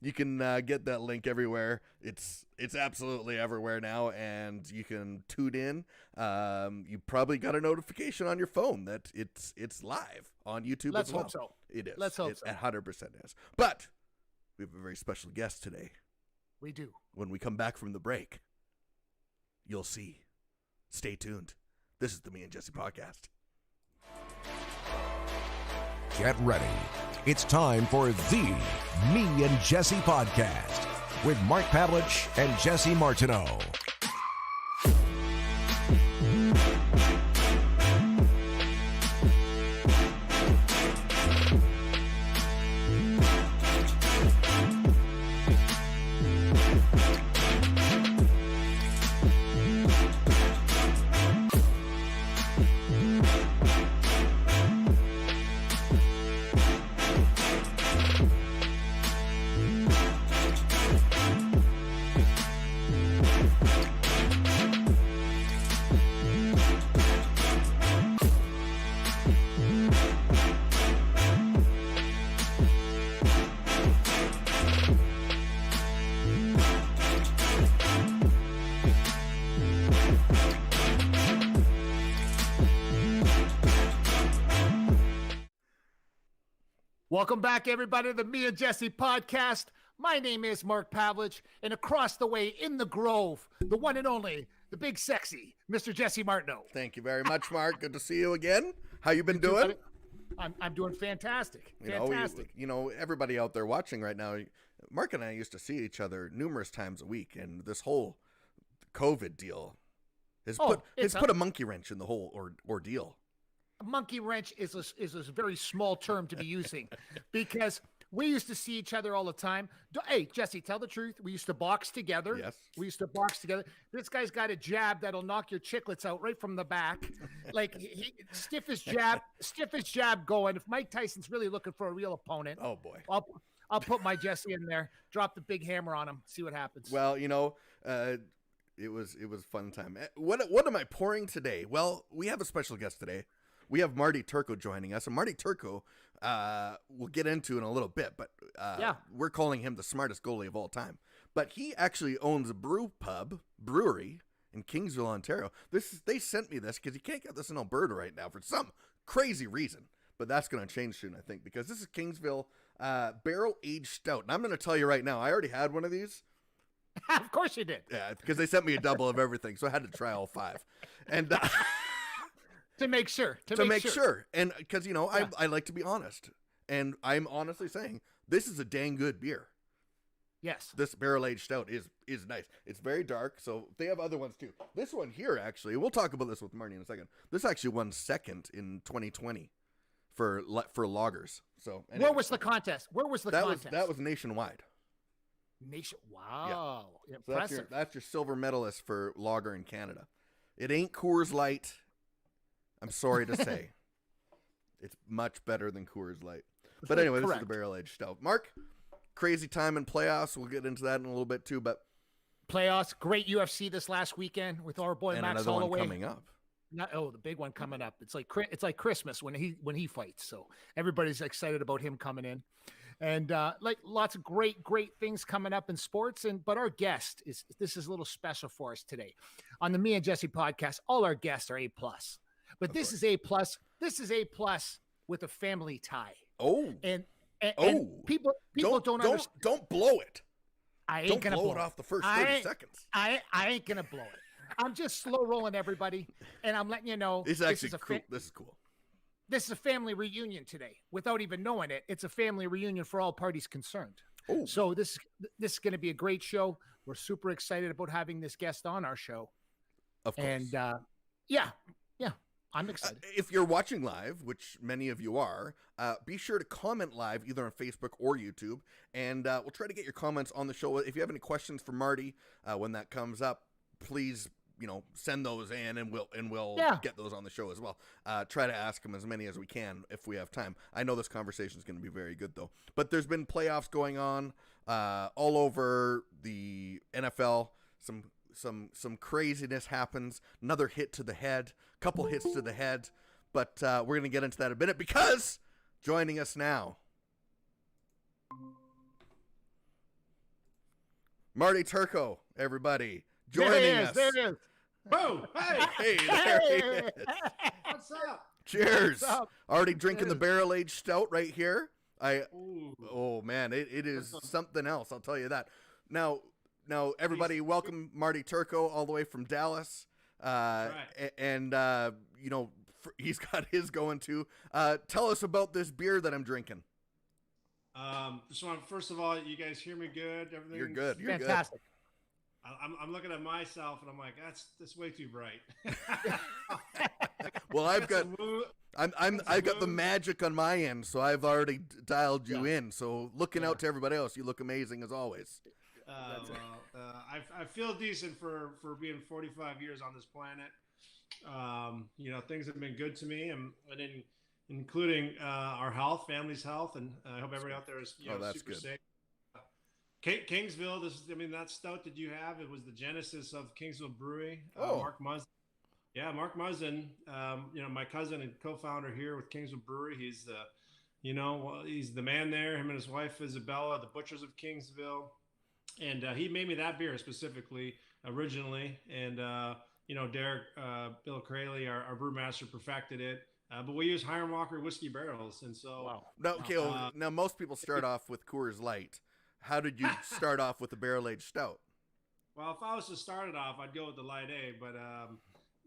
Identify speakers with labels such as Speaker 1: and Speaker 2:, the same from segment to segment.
Speaker 1: You can get that link everywhere. It's absolutely everywhere now, and you can tune in. You probably got a notification on your phone that it's live on YouTube.
Speaker 2: Let's
Speaker 1: as well.
Speaker 2: hope so.
Speaker 1: It is.
Speaker 2: Let's hope so.
Speaker 1: 100% is. But we have a very special guest today.
Speaker 2: We do.
Speaker 1: When we come back from the break, you'll see. Stay tuned. This is the Me and Jesse podcast.
Speaker 3: Get ready. It's time for the Me and Jesse podcast with Mark Pavlich and Jesse Martineau.
Speaker 2: Welcome back, everybody, to the Me and Jesse podcast. My name is Mark Pavlich, and across the way in the Grove, the one and only, the big sexy, Mr. Jesse Martineau.
Speaker 1: Thank you very much, Mark. Good to see you again. How you been doing?
Speaker 2: I'm doing fantastic.
Speaker 1: You know, everybody out there watching right now, Mark and I used to see each other numerous times a week, and this whole COVID deal has put a monkey wrench in the whole ordeal.
Speaker 2: A monkey wrench is a very small term to be using because we used to see each other all the time. Hey, Jesse, tell the truth. We used to box together.
Speaker 1: Yes.
Speaker 2: We used to box together. This guy's got a jab that'll knock your chiclets out right from the back. Like stiffest jab going. If Mike Tyson's really looking for a real opponent,
Speaker 1: oh boy,
Speaker 2: I'll put my Jesse in there, drop the big hammer on him, see what happens.
Speaker 1: Well, you know, it was a fun time. What am I pouring today? Well, we have a special guest today. We have Marty Turco joining us, and Marty Turco, we'll get into in a little bit, but we're calling him the smartest goalie of all time. But he actually owns a brewery in Kingsville, Ontario. They sent me this because you can't get this in Alberta right now for some crazy reason. But that's going to change soon, I think, because this is Kingsville barrel-aged stout. And I'm going to tell you right now, I already had one of these.
Speaker 2: Of course you did.
Speaker 1: Yeah, because they sent me a double of everything, so I had to try all 5. And
Speaker 2: To make sure.
Speaker 1: And because, you know, I like to be honest. And I'm honestly saying, this is a dang good beer.
Speaker 2: Yes.
Speaker 1: This barrel-aged stout is nice. It's very dark, so they have other ones too. This one here, actually, we'll talk about this with Marty in a second. This actually won second in 2020 for lagers. So anyway.
Speaker 2: Where was the contest?
Speaker 1: That was nationwide.
Speaker 2: Wow.
Speaker 1: Yeah.
Speaker 2: Impressive.
Speaker 1: So that's your silver medalist for lager in Canada. It ain't Coors Light. I'm sorry to say. It's much better than Coors Light. But anyway, This is the barrel-aged stout. Mark, crazy time in playoffs. We'll get into that in a little bit too. But
Speaker 2: playoffs, great UFC this last weekend with our boy Max Holloway.
Speaker 1: One coming up.
Speaker 2: The big one coming up. It's like Christmas when he fights. So everybody's excited about him coming in, and like lots of great things coming up in sports. But our guest is a little special for us today on the Me and Jesse podcast. All our guests are A+. But this is A+. This is A+ with a family tie.
Speaker 1: Oh,
Speaker 2: and people don't understand.
Speaker 1: Don't blow it.
Speaker 2: I ain't gonna blow
Speaker 1: it off the first 30 seconds.
Speaker 2: I ain't gonna blow it. I'm just slow rolling everybody, and I'm letting you know
Speaker 1: this is cool. This is cool.
Speaker 2: This is a family reunion today. Without even knowing it, it's a family reunion for all parties concerned.
Speaker 1: Oh.
Speaker 2: So this is going to be a great show. We're super excited about having this guest on our show.
Speaker 1: Of course.
Speaker 2: And I'm excited.
Speaker 1: If you're watching live, which many of you are, be sure to comment live either on Facebook or YouTube, and we'll try to get your comments on the show. If you have any questions for Marty when that comes up, please send those in, and we'll get those on the show as well. Try to ask them as many as we can if we have time. I know this conversation is going to be very good though. But there's been playoffs going on all over the NFL. Some craziness happens. Another hit to the head, couple hits to the head. But we're going to get into that in a minute because joining us now, Marty Turco, everybody,
Speaker 2: There
Speaker 1: joining
Speaker 2: he is.
Speaker 1: us.
Speaker 2: There he is.
Speaker 4: Boom! Hey,
Speaker 1: Hey, there he
Speaker 2: Hey.
Speaker 1: is.
Speaker 4: what's up?
Speaker 1: Cheers.
Speaker 2: What's up?
Speaker 1: Already drinking the
Speaker 2: Cheers.
Speaker 1: barrel-aged stout right here.
Speaker 4: Ooh.
Speaker 1: Oh man, it is something else. I'll tell you that. Now, everybody, welcome Marty Turco all the way from Dallas.
Speaker 4: Right.
Speaker 1: And you know, he's got his going too. Tell us about this beer that I'm drinking.
Speaker 4: Just want first of all, you guys hear me good? Everything.
Speaker 1: You're good. You're
Speaker 2: Fantastic.
Speaker 4: I'm looking at myself and I'm like, that's way too bright.
Speaker 1: good. Well, I've got the magic on my end, so I've already dialed you in. So looking out to everybody else, you look amazing as always.
Speaker 4: I feel decent for being 45 years on this planet. You know, things have been good to me, and including our health, family's health, and I hope everybody out there is
Speaker 1: that's
Speaker 4: super
Speaker 1: good.
Speaker 4: safe. Kingsville, that stout that you have, it was the genesis of Kingsville Brewery. Mark Muzzin. Yeah, Mark Muzzin, my cousin and co-founder here with Kingsville Brewery. He's he's the man there. Him and his wife Isabella, the butchers of Kingsville, and he made me that beer specifically originally. And Derek Bill Crayley, our brewmaster, perfected it. But we use Hiram Walker whiskey barrels, and so
Speaker 2: Wow.
Speaker 1: Now most people start off with Coors Light. How did you start off with the barrel-aged stout?
Speaker 4: Well, if I was to start it off, I'd go with the Light A. But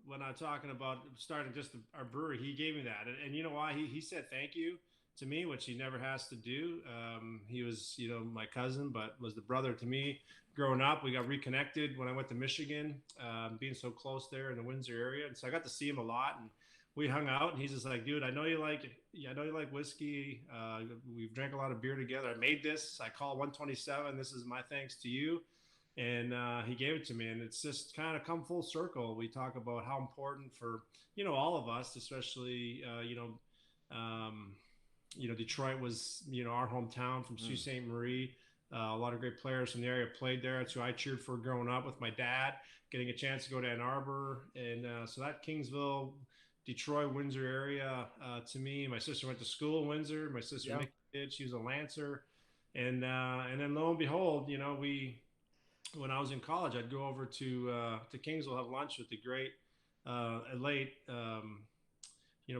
Speaker 4: when I'm talking about starting just our brewery, he gave me that. And you know why? He said thank you to me, which he never has to do. He was, my cousin, but was the brother to me growing up. We got reconnected when I went to Michigan, being so close there in the Windsor area. And so I got to see him a lot. And we hung out, and he's just like, dude, I know you like whiskey. We've drank a lot of beer together. I made this. I call 127. This is my thanks to you. And he gave it to me, and it's just kind of come full circle. We talk about how important for, all of us, especially, Detroit was, our hometown from Sault Ste. Marie. A lot of great players from the area played there. That's who I cheered for growing up with my dad, getting a chance to go to Ann Arbor. And so that Kingsville, Detroit, Windsor area, to me, my sister went to school in Windsor. My sister Nikki did. She was a Lancer. And then lo and behold, when I was in college, I'd go over to Kingsville, have lunch with the great late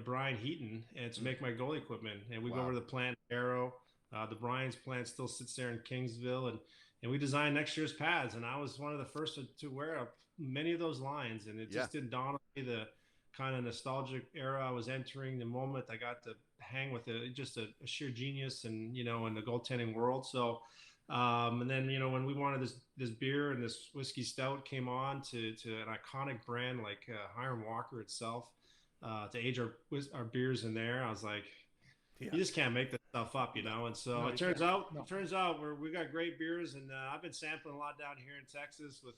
Speaker 4: Brian Heaton, and to make my goalie equipment. And we go over to the plant Arrow. The Brian's plant still sits there in Kingsville, and we designed next year's pads. And I was one of the first to wear many of those lines, and it just didn't dawn on me the kind of nostalgic era I was entering, the moment I got to hang with just a sheer genius and, in the goaltending world. So, and then, when we wanted this beer and this whiskey stout came on to an iconic brand like Hiram Walker itself, to age our beers in there, I was like, you just can't make this stuff up, And so it turns out we got great beers, and I've been sampling a lot down here in Texas with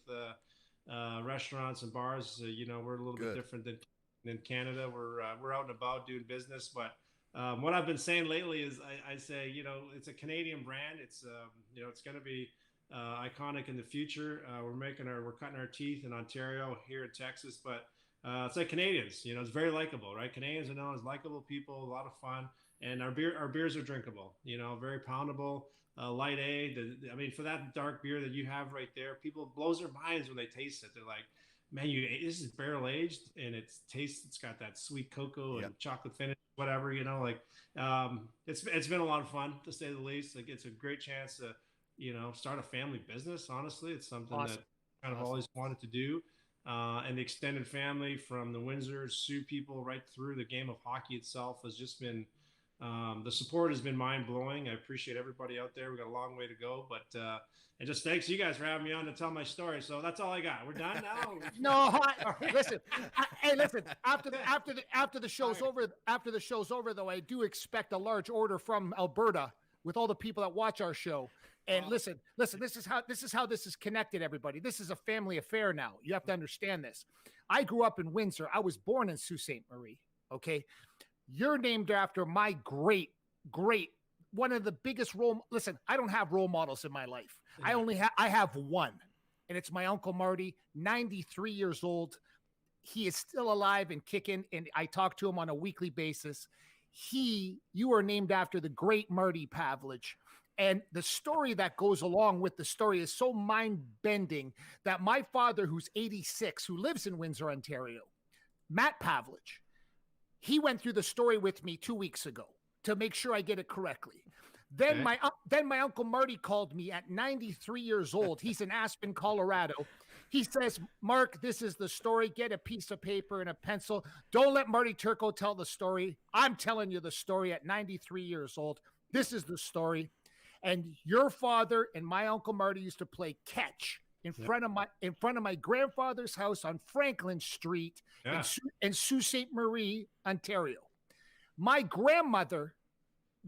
Speaker 4: restaurants and bars. We're a little bit different than Canada. We're out and about doing business, but what I've been saying lately is I say, it's a Canadian brand. It's it's going to be iconic in the future. We're cutting our teeth in Ontario, here in Texas, but it's like Canadians. It's very likable, right? Canadians are known as likable people, a lot of fun, and our beers are drinkable. Very poundable. Light A. For that dark beer that you have right there, people blows their minds when they taste it. They're like, man, this is barrel aged, and it's got that sweet cocoa and chocolate finish, whatever, it's been a lot of fun, to say the least. Like, it's a great chance to, start a family business. Honestly, it's something that I kind of always wanted to do. And the extended family from the Windsor Sioux people right through the game of hockey itself has just been, the support has been mind-blowing. I appreciate everybody out there. We got a long way to go, but and just thanks you guys for having me on to tell my story. So that's all I got. We're done now.
Speaker 2: No, listen. Listen. After the show's over, though, I do expect a large order from Alberta with all the people that watch our show. And listen. This is how this is connected. Everybody, this is a family affair now. You have to understand this. I grew up in Windsor. I was born in Sault Ste. Marie. Okay, you're named after my great one of the biggest listen, I don't have role models in my life. I have one, and it's my Uncle Marty, 93 years old. He is still alive and kicking, and I talk to him on a weekly basis. You are named after the great Marty Pavlich, And the story that goes along with the story is so mind-bending that my father, who's 86, who lives in Windsor, Ontario, Matt Pavlich, he went through the story with me 2 weeks ago to make sure I get it correctly. Then my uncle Marty called me at 93 years old. He's in Aspen, Colorado. He says, Mark, this is the story. Get a piece of paper and a pencil. Don't let Marty Turco tell the story. I'm telling you the story at 93 years old. This is the story. And your father and my uncle Marty used to play catch in front of my grandfather's house on Franklin Street in Sault Ste. Marie, Ontario. My grandmother,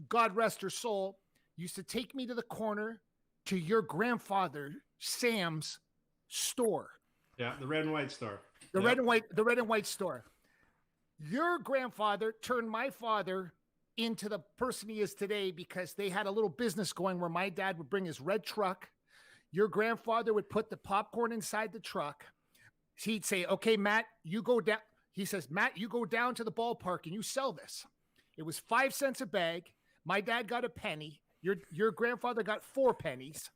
Speaker 2: God rest her soul, used to take me to the corner to your grandfather Sam's store.
Speaker 4: Yeah, the red and white store.
Speaker 2: The red and white store. Your grandfather turned my father into the person he is today because they had a little business going where my dad would bring his red truck. Your grandfather would put the popcorn inside the truck. He'd say, okay, Matt, you go down. He says, Matt, you go down to the ballpark and you sell this. It was 5 cents a bag. My dad got a penny. Your grandfather got 4 pennies.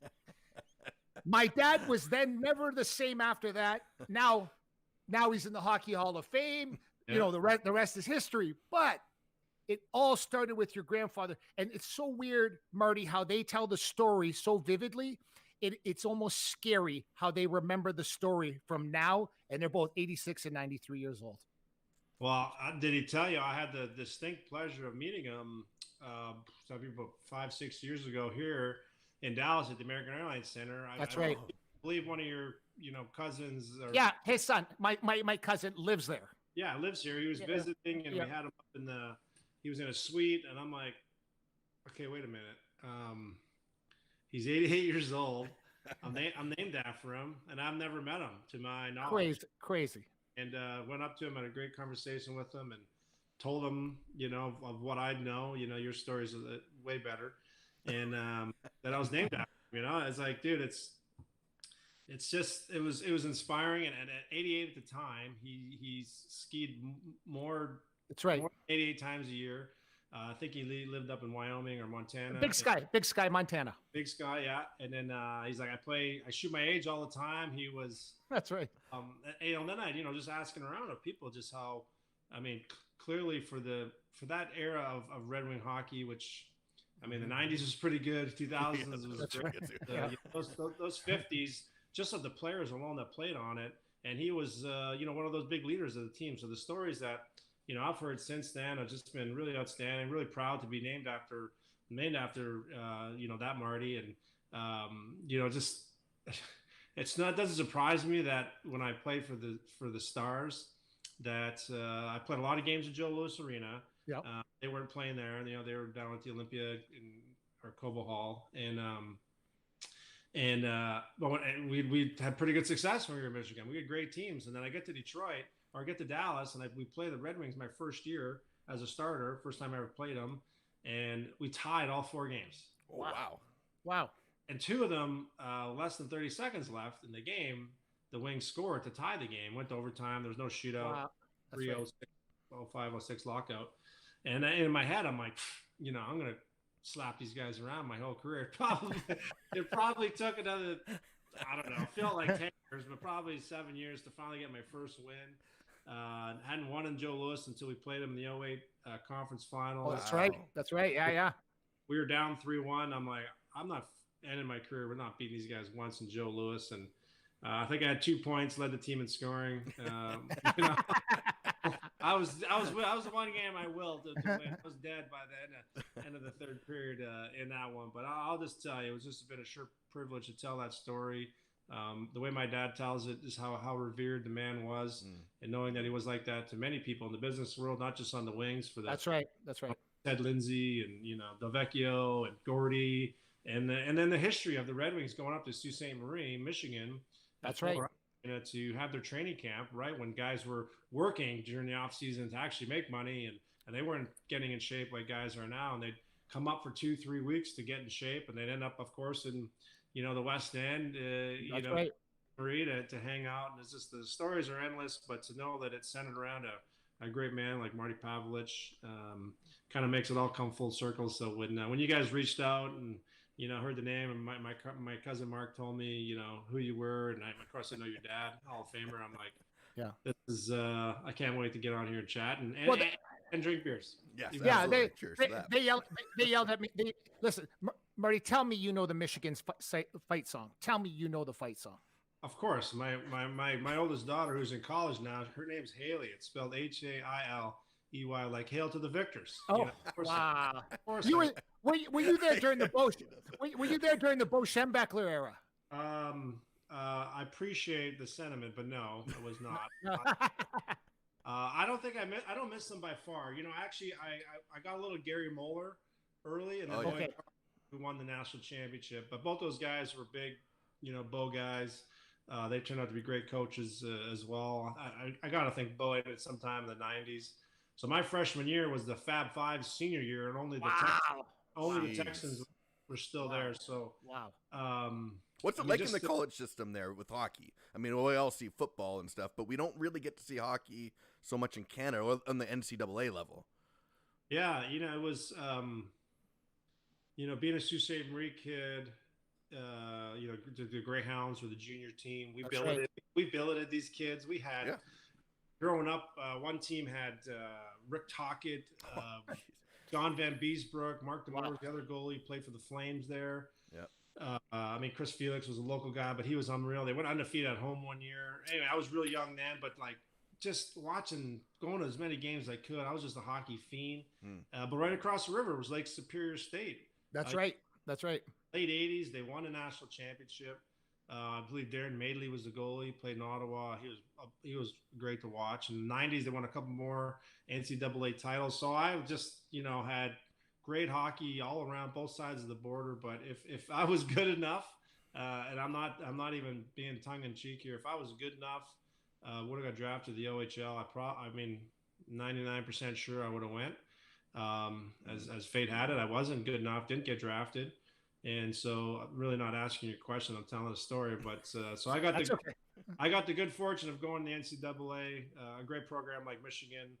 Speaker 2: My dad was then never the same after that. Now he's in the Hockey Hall of Fame. Yeah. You know, the rest is history. But it all started with your grandfather. And it's so weird, Marty, how they tell the story so vividly. It's almost scary how they remember the story from now. And they're both 86 and 93 years old.
Speaker 4: Well, did he tell you I had the distinct pleasure of meeting him about 5-6 years ago here in Dallas at the American Airlines Center.
Speaker 2: That's right.
Speaker 4: I believe one of your cousins.
Speaker 2: Yeah, his son. My cousin lives there.
Speaker 4: Yeah, lives here. He was visiting, and we had him up in he was in a suite, and I'm like, okay, wait a minute. He's 88 years old. I'm named after him, and I've never met him to my knowledge.
Speaker 2: Crazy.
Speaker 4: And went up to him, had a great conversation with him, and told him, of what I know. Your story's way better, and that I was named after him. It's like, dude, it's just it was inspiring. And at 88 at the time, he's skied more.
Speaker 2: That's right.
Speaker 4: More than 88 times a year. I think he lived up in Wyoming or Montana.
Speaker 2: Big Sky, Montana.
Speaker 4: Big Sky, yeah. And then he's like, I shoot my age all the time. He was.
Speaker 2: That's right.
Speaker 4: And then I, just asking around of people just how, clearly for that era of Red Wing hockey, which, the 90s was pretty good. 2000s was great. Right. Those 50s, just of the players alone that played on it. And he was, one of those big leaders of the team. So the stories that, I've heard since then have just been really outstanding. Really proud to be named after that Marty, and just it doesn't surprise me that when I played for the Stars, that I played a lot of games at Joe Louis Arena.
Speaker 2: Yeah,
Speaker 4: they weren't playing there, and they were down at the Olympia or Cobo Hall, but we had pretty good success when we were in Michigan. We had great teams, and then I get to Detroit. Or I get to Dallas, and we play the Red Wings my first year as a starter, first time I ever played them, and we tied all 4 games.
Speaker 1: Oh,
Speaker 2: wow. And
Speaker 4: 2 of them, less than 30 seconds left in the game, the Wings scored to tie the game, went to overtime. There was no shootout.
Speaker 2: Wow.
Speaker 4: 3-0, 05-06 lockout. And in my head, I'm like, I'm going to slap these guys around my whole career. It probably took another, I don't know, felt like 10 years, but probably 7 years to finally get my first win. Hadn't won in Joe Louis until we played him in the 08 conference final.
Speaker 2: Oh, that's right. Yeah.
Speaker 4: We were down 3-1. I'm like, I'm not ending my career. We're not beating these guys once in Joe Louis. And I think I had 2 points, led the team in scoring. I was the one game I willed to win. I was dead by the end of the third period in that one. But I'll just tell you, it was just been a sure privilege to tell that story. The way my dad tells it is how revered the man was, and knowing that he was like that to many people in the business world, not just on the Wings. That's right. Ted Lindsay and Delvecchio and Gordy, and then the history of the Red Wings going up to Sault Ste. Marie, Michigan.
Speaker 2: That's right.
Speaker 4: To have their training camp right when guys were working during the off season to actually make money, and they weren't getting in shape like guys are now, and they'd come up for 2-3 weeks to get in shape, and they'd end up, of course, in the West End,
Speaker 2: right.
Speaker 4: Marie to hang out. And it's just, the stories are endless, but to know that it's centered around a great man like Marty Pavlich kind of makes it all come full circle. So when you guys reached out and heard the name, and my cousin Mark told me, who you were, and of course I know your dad, Hall of Famer. I'm like,
Speaker 2: Yeah.
Speaker 4: this is I can't wait to get on here and chat and drink beers.
Speaker 1: Yes,
Speaker 2: Yeah,
Speaker 1: absolutely. Cheers to that.
Speaker 2: they yelled at me. Listen, Marty, tell me you know the Michigan's fight song. Tell me you know the fight song.
Speaker 4: Of course, my oldest daughter, who's in college now, her name's Haley. It's spelled Hailey, like hail to the victors.
Speaker 2: Oh, wow! Were you there during the Were you there during the Bo Schembechler era?
Speaker 4: I appreciate the sentiment, but no, I was not. I don't think I don't miss them by far. Actually, I got a little Gary Moeller early, and then who won the national championship. But both those guys were big, Bo guys. They turned out to be great coaches as well. I got to think Bo ended sometime in the 90s. So my freshman year was the Fab Five senior year, and only the Texans were still there. So
Speaker 1: what's it like in the college system there with hockey? I mean, we all see football and stuff, but we don't really get to see hockey so much in Canada or on the NCAA level.
Speaker 4: Yeah, it was, being a Sault Ste. Marie kid, the Greyhounds were the junior team. We billeted these kids. We had growing up. One team had Rick Tockett, John Van Beesbrook, Mark DeMoore, the other goalie, played for the Flames there. Yeah. Chris Felix was a local guy, but he was unreal. They went undefeated at home one year. Anyway, I was really young then, but just going to as many games as I could. I was just a hockey fiend. But right across the river was Lake Superior State.
Speaker 2: That's right.
Speaker 4: Late 80s, they won a national championship. I believe Darren Madeley was the goalie, played in Ottawa. He was great to watch. In the 90s, they won a couple more NCAA titles. So I just, had great hockey all around both sides of the border. But if I was good enough, and I'm not even being tongue in cheek here, if I was good enough, would have got drafted to the OHL. 99% sure I would have went. As fate had it, I wasn't good enough, didn't get drafted. And so I'm really not asking your question. I'm telling a story, but so I got the good fortune of going to the NCAA, a great program like Michigan.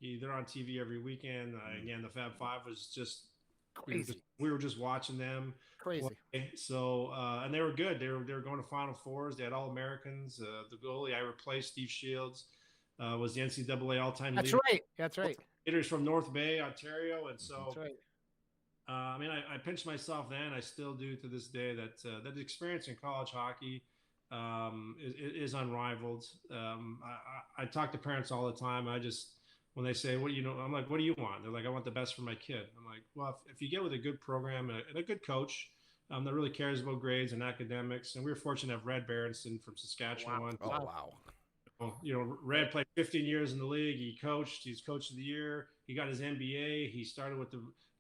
Speaker 4: They're on TV every weekend. Again, the Fab Five was just
Speaker 2: crazy.
Speaker 4: We were just watching them.
Speaker 2: Crazy.
Speaker 4: Play. So and they were good. They were going to Final Fours. They had All Americans. The goalie I replaced, Steve Shields, was the NCAA all-time leader.
Speaker 2: That's right.
Speaker 4: Hitters from North Bay, Ontario, and so.
Speaker 2: That's right.
Speaker 4: I pinched myself then. I still do to this day that the experience in college hockey is unrivaled. I talk to parents all the time. When they say, I'm like, what do you want? They're like, I want the best for my kid. I'm like, well, if you get with a good program and a good coach that really cares about grades and academics, and we were fortunate to have Red Berenson from Saskatchewan.
Speaker 1: Wow.
Speaker 4: Red played 15 years in the league. He coached. He's coach of the year. He got his MBA. He started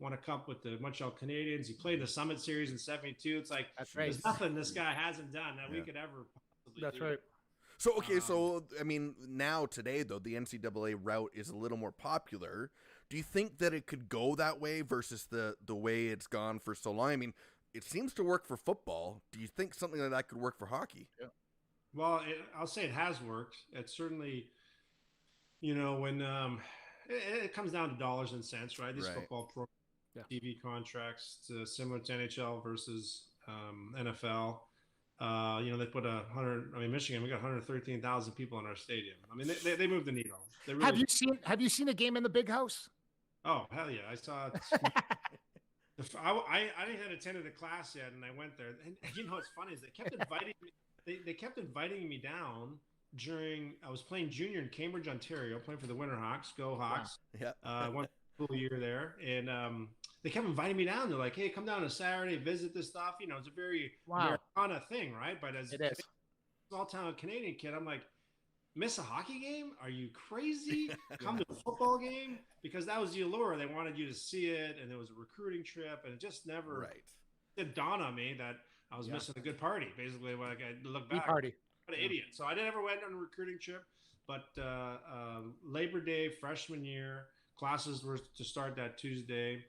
Speaker 4: won a cup with the Montreal Canadiens. He played the Summit Series in '72. It's like there's nothing this guy hasn't done that we could ever possibly do.
Speaker 2: That's right.
Speaker 1: So, so I mean, now today, though, the NCAA route is a little more popular. Do you think that it could go that way versus the way it's gone for so long? I mean, it seems to work for football. Do you think something like that could work for hockey?
Speaker 4: Yeah. Well, I'll say it has worked. It's certainly, when it comes down to dollars and cents, right? These football programs, TV contracts, similar to NHL versus NFL. They put 100. Michigan, we got 113,000 people in our stadium. They moved the needle. Really
Speaker 2: Have you seen a game in the Big House?
Speaker 4: Oh hell yeah! I saw it. I hadn't attended a class yet, and I went there. And what's funny is they kept inviting me. They kept inviting me down I was playing junior in Cambridge, Ontario, playing for the Winterhawks. Go Hawks!
Speaker 1: Yeah.
Speaker 4: One full year there, and they kept inviting me down. They're like, "Hey, come down on a Saturday, visit this stuff." It's a very Americana thing, right? But as a small town Canadian kid, I'm like, miss a hockey game? Are you crazy? Come to a football game? Because that was the allure. They wanted you to see it, and it was a recruiting trip, and it just never did dawn on me that I was missing a good party. Basically, when I look back, what an idiot. So I never went on a recruiting trip, but Labor Day, freshman year, classes were to start that Tuesday.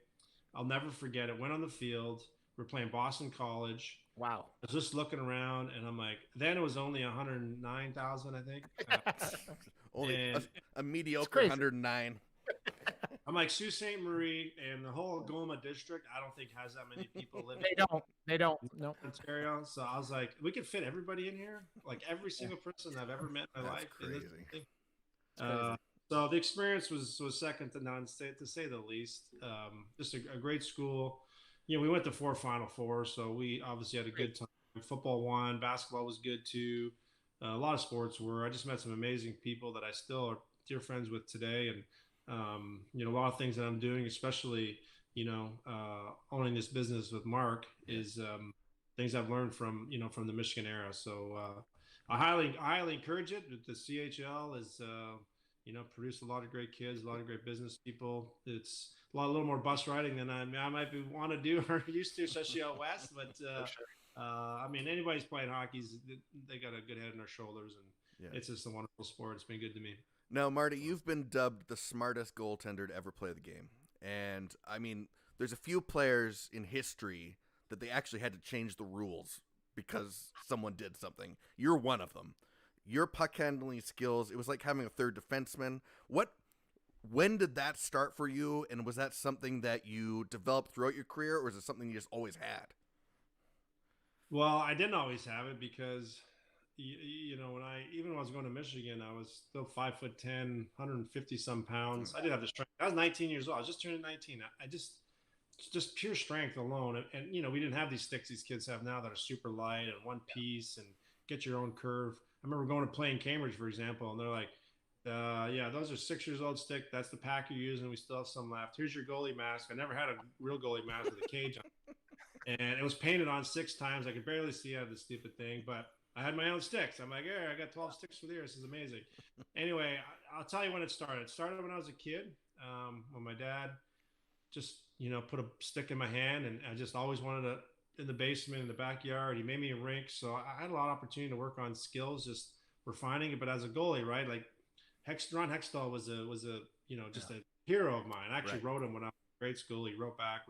Speaker 4: I'll never forget it. Went on the field. We're playing Boston College.
Speaker 2: Wow.
Speaker 4: I was just looking around, and I'm like, then it was only 109,000, I think.
Speaker 1: Only a mediocre 109.
Speaker 4: I'm like Sault Ste. Marie and the whole Goma district. I don't think has that many people living.
Speaker 2: They don't. No.
Speaker 4: Ontario. So I was like, we could fit everybody in here, like every single person I've ever met in my life.
Speaker 1: Crazy.
Speaker 4: So the experience was second to none, to say the least. Just a great school. We went to 4 Final Fours, so we obviously had a good time. Football won, basketball was good too. A lot of sports were. I just met some amazing people that I still are dear friends with today, and a lot of things that I'm doing, especially owning this business with Mark, is things I've learned from the Michigan era. So I highly encourage it. The CHL is produced a lot of great kids, a lot of great business people. It's a little more bus riding than I might want to do or used to, especially out west. But anybody's playing hockey, they got a good head on their shoulders, and it's just a wonderful sport. It's been good to me.
Speaker 1: Now, Marty, you've been dubbed the smartest goaltender to ever play the game. And, there's a few players in history that they actually had to change the rules because someone did something. You're one of them. Your puck handling skills, it was like having a third defenseman. When did that start for you? And was that something that you developed throughout your career, or is it something you just always had?
Speaker 4: Well, I didn't always have it because when I was going to Michigan, I was still 5'10", 150 some pounds. I did have the strength. I was 19 years old. I was just turning 19. I just pure strength alone. And we didn't have these sticks these kids have now that are super light and one piece and get your own curve. I remember going to play in Cambridge, for example, and they're like, those are 6 years old stick. That's the pack you're using. We still have some left. Here's your goalie mask. I never had a real goalie mask with a cage on it. And it was painted on 6 times. I could barely see out of this stupid thing, but I had my own sticks. I'm like, I got 12 sticks for the This is amazing. Anyway, I'll tell you when it started. It started when I was a kid, when my dad just, put a stick in my hand, and I just always wanted to, in the basement, in the backyard. He made me a rink. So I had a lot of opportunity to work on skills, just refining it. But as a goalie, right, like Ron Hextall was a just a hero of mine. I actually wrote him when I was in grade school. He wrote back,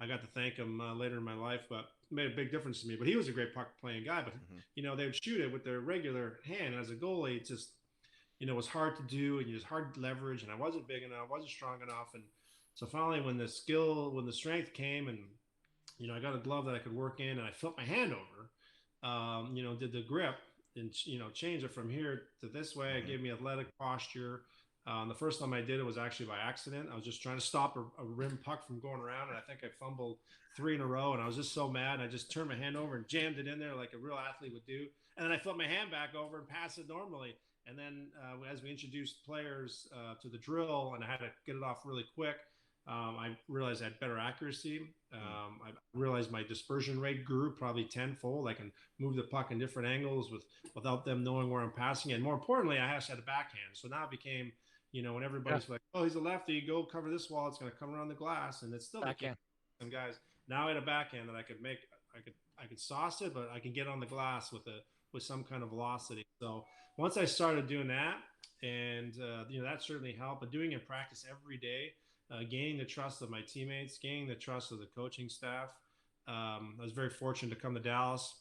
Speaker 4: I got to thank him later in my life, but it made a big difference to me. But he was a great puck playing guy. But they would shoot it with their regular hand. And as a goalie, it just it was hard to do, and it was hard to leverage. And I wasn't big enough, wasn't strong enough. And so finally, when the strength came, and I got a glove that I could work in, and I flipped my hand over, did the grip and change it from here to this way. It gave me athletic posture. The first time I did it was actually by accident. I was just trying to stop a rim puck from going around, and I think I fumbled 3 in a row, and I was just so mad. I just turned my hand over and jammed it in there like a real athlete would do. And then I flipped my hand back over and passed it normally. And then as we introduced players to the drill, and I had to get it off really quick, I realized I had better accuracy. I realized my dispersion rate grew probably tenfold. I can move the puck in different angles without them knowing where I'm passing it. And more importantly, I actually had a backhand. So now it became, when everybody's like, oh, he's a lefty, go cover this wall, it's going to come around the glass. And it's still backhand. Some guys, now I had a backhand that I could sauce it, but I can get on the glass with some kind of velocity. So once I started doing that, and that certainly helped, but doing it in practice every day, gaining the trust of my teammates, gaining the trust of the coaching staff. I was very fortunate to come to Dallas,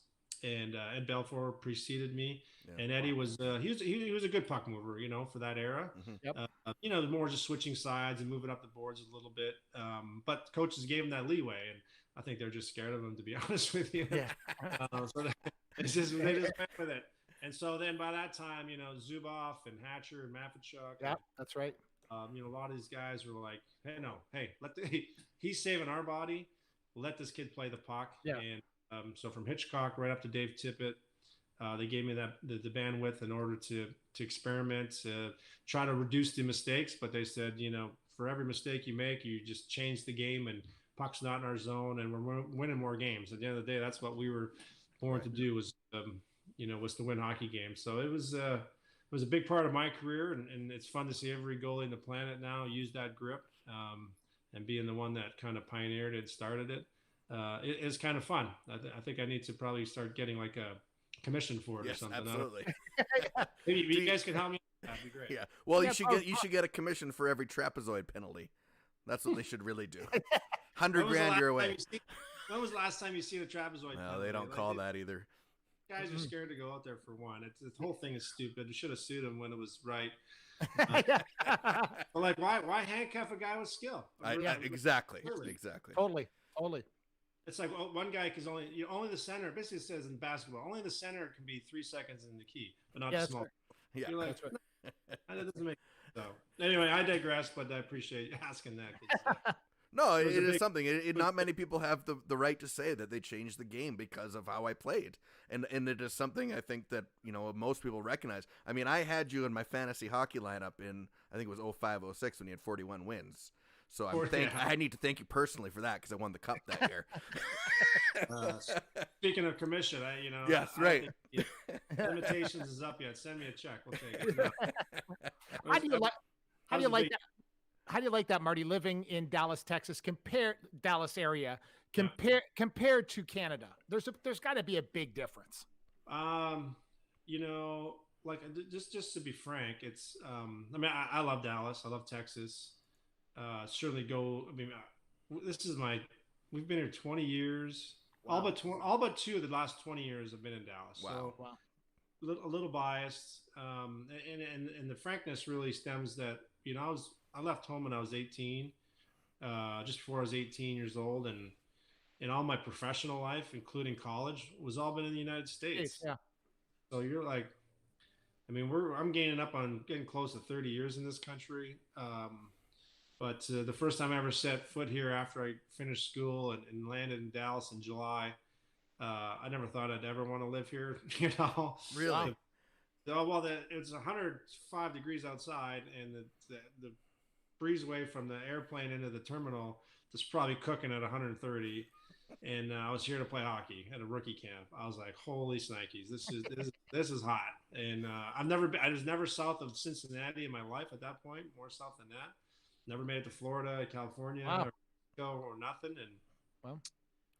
Speaker 4: and Ed Belfour preceded me, and Eddie was he was a good puck mover, for that era. More just switching sides and moving up the boards a little bit. But coaches gave him that leeway, and I think they're just scared of him, to be honest with you. So they just went with it. And so then by that time, Zuboff and Hatcher and Maffichuk.
Speaker 2: Yeah, that's right.
Speaker 4: A lot of these guys were like, he's saving our body. Let this kid play the puck. Yeah. And so from Hitchcock right up to Dave Tippett, they gave me the bandwidth in order to experiment, try to reduce the mistakes. But they said, for every mistake you make, you just change the game, and puck's not in our zone, and we're winning more games. At the end of the day, that's what we were born to do, was to win hockey games. So it was a big part of my career, and it's fun to see every goalie on the planet now use that grip, and being the one that kind of pioneered it, started it. It's kind of fun. I think I need to probably start getting like a commission for it or something.
Speaker 1: Absolutely.
Speaker 4: Maybe you guys can help me. That'd be great.
Speaker 1: Yeah. Well, you should get a commission for every trapezoid penalty. That's what they should really do. $100,000 your way.
Speaker 4: When was the last time you seen a trapezoid penalty?
Speaker 1: No, they don't call that either.
Speaker 4: Guys are scared to go out there for one. The whole thing is stupid. You should have sued him when it was right. But like, why handcuff a guy with skill?
Speaker 1: Exactly.
Speaker 2: Totally.
Speaker 4: It's like one guy can only the center. Basically, it says in basketball, only the center can be 3 seconds in the key, but not the small.
Speaker 2: Right.
Speaker 1: Yeah,
Speaker 4: You're like, that doesn't make sense. So anyway, I digress, but I appreciate you asking that.
Speaker 1: No, it is something. Not many people have the right to say that they changed the game because of how I played, and it is something I think that most people recognize. I mean, I had you in my fantasy hockey lineup in I think it was 05-06 when you had 41 wins. So I need to thank you personally for that because I won the cup that year.
Speaker 4: Speaking of commission,
Speaker 1: yes, right.
Speaker 4: Limitations is up yet. Send me a check. We'll take it.
Speaker 2: How do you like that? How do you like that, Marty? Living in Dallas, Texas, Dallas area, compared to Canada, there's got to be a big difference.
Speaker 4: Like just to be frank, it's. I mean, I love Dallas. I love Texas. Certainly go. I mean, we've been here 20 years. Wow. All but 2 of the last 20 years have been in Dallas.
Speaker 1: Wow.
Speaker 4: So a little biased. And the frankness really stems that, I left home when I was 18, just before I was 18 years old. And in all my professional life, including college, was all been in the United States.
Speaker 2: Yeah.
Speaker 4: So you're like, I mean, I'm gaining up on getting close to 30 years in this country. But the first time I ever set foot here after I finished school and landed in Dallas in July, I never thought I'd ever want to live here.
Speaker 1: Really?
Speaker 4: Well, it's 105 degrees outside, and the breezeway from the airplane into the terminal is probably cooking at 130. And I was here to play hockey at a rookie camp. I was like, holy snikes, this is hot. And I was never south of Cincinnati in my life at that point, more south than that. Never made it to Florida, California, or nothing.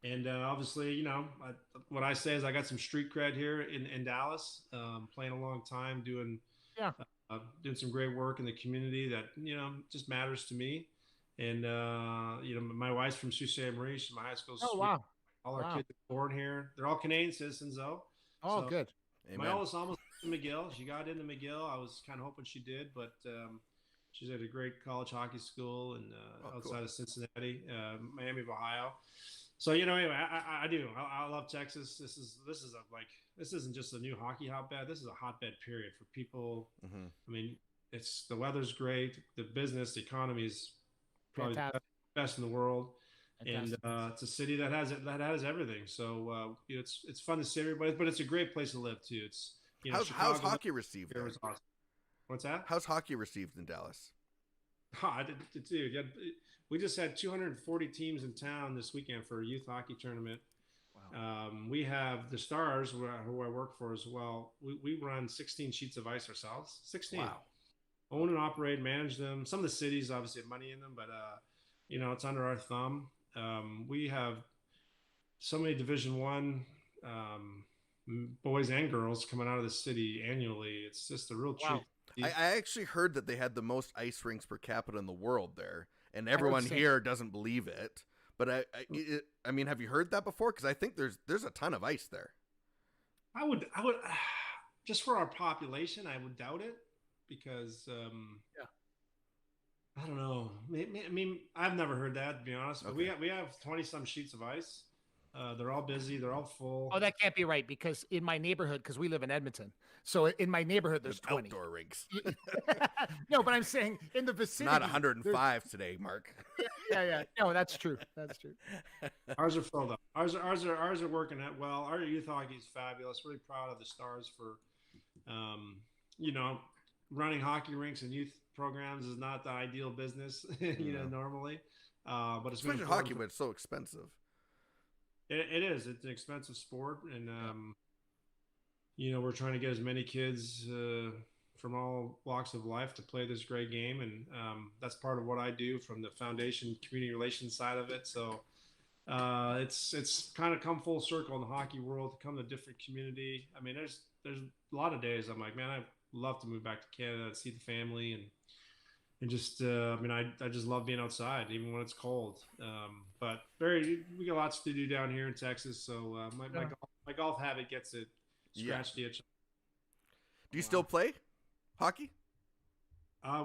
Speaker 4: And obviously, what I say is I got some street cred here in Dallas, playing a long time, doing some great work in the community that, just matters to me. And, my wife's from Sault Ste. Marie. She's my high school student.
Speaker 2: Wow.
Speaker 4: All our kids are born here. They're all Canadian citizens, though.
Speaker 2: Oh,
Speaker 4: so,
Speaker 2: good.
Speaker 4: My oldest almost in McGill. She got into McGill. I was kind of hoping she did, but she's at a great college hockey school and outside of Cincinnati, Miami of Ohio. So anyway, I do. I love Texas. This isn't just a new hockey hotbed. This is a hotbed period for people. Mm-hmm. I mean, the weather's great. The business, the economy is probably the best in the world. Fantastic. And it's a city that has everything. So it's fun to see everybody, but it's a great place to live too. It's
Speaker 1: how's hockey received?
Speaker 4: Awesome. What's that?
Speaker 1: How's hockey received in Dallas?
Speaker 4: Dude, we just had 240 teams in town this weekend for a youth hockey tournament. Wow. We have the Stars, who I work for as well. We run 16 sheets of ice ourselves. 16.
Speaker 1: Wow.
Speaker 4: Own and operate, manage them. Some of the cities obviously have money in them, but it's under our thumb. We have so many Division I boys and girls coming out of the city annually. It's just a real treat.
Speaker 1: I actually heard that they had the most ice rinks per capita in the world there, and everyone here doesn't believe it. But I mean, have you heard that before? Because I think there's a ton of ice there.
Speaker 4: I would just for our population, I would doubt it because I don't know. I mean, I've never heard that, to be honest. But we have 20 some sheets of ice. They're all busy. They're all full.
Speaker 2: Oh, that can't be right because in my neighborhood, because we live in Edmonton, so in my neighborhood there's 20
Speaker 1: outdoor rinks.
Speaker 2: No, but I'm saying in the vicinity.
Speaker 1: Not 105 today, Mark.
Speaker 2: Yeah. No, that's true. That's true.
Speaker 4: Ours are filled up. Ours are working out well. Our youth hockey is fabulous. Really proud of the Stars for, running hockey rinks and youth programs is not the ideal business, normally. But it's
Speaker 1: especially hockey, but it's so expensive.
Speaker 4: It is. It's an expensive sport, and we're trying to get as many kids from all walks of life to play this great game, and that's part of what I do from the foundation community relations side of it. So it's kind of come full circle in the hockey world to come to a different community. I mean, there's a lot of days I'm like, man, I'd love to move back to Canada and see the family and just, I just love being outside, even when it's cold. But we got lots to do down here in Texas. So my golf habit gets it scratch the itch.
Speaker 1: Do you still play hockey?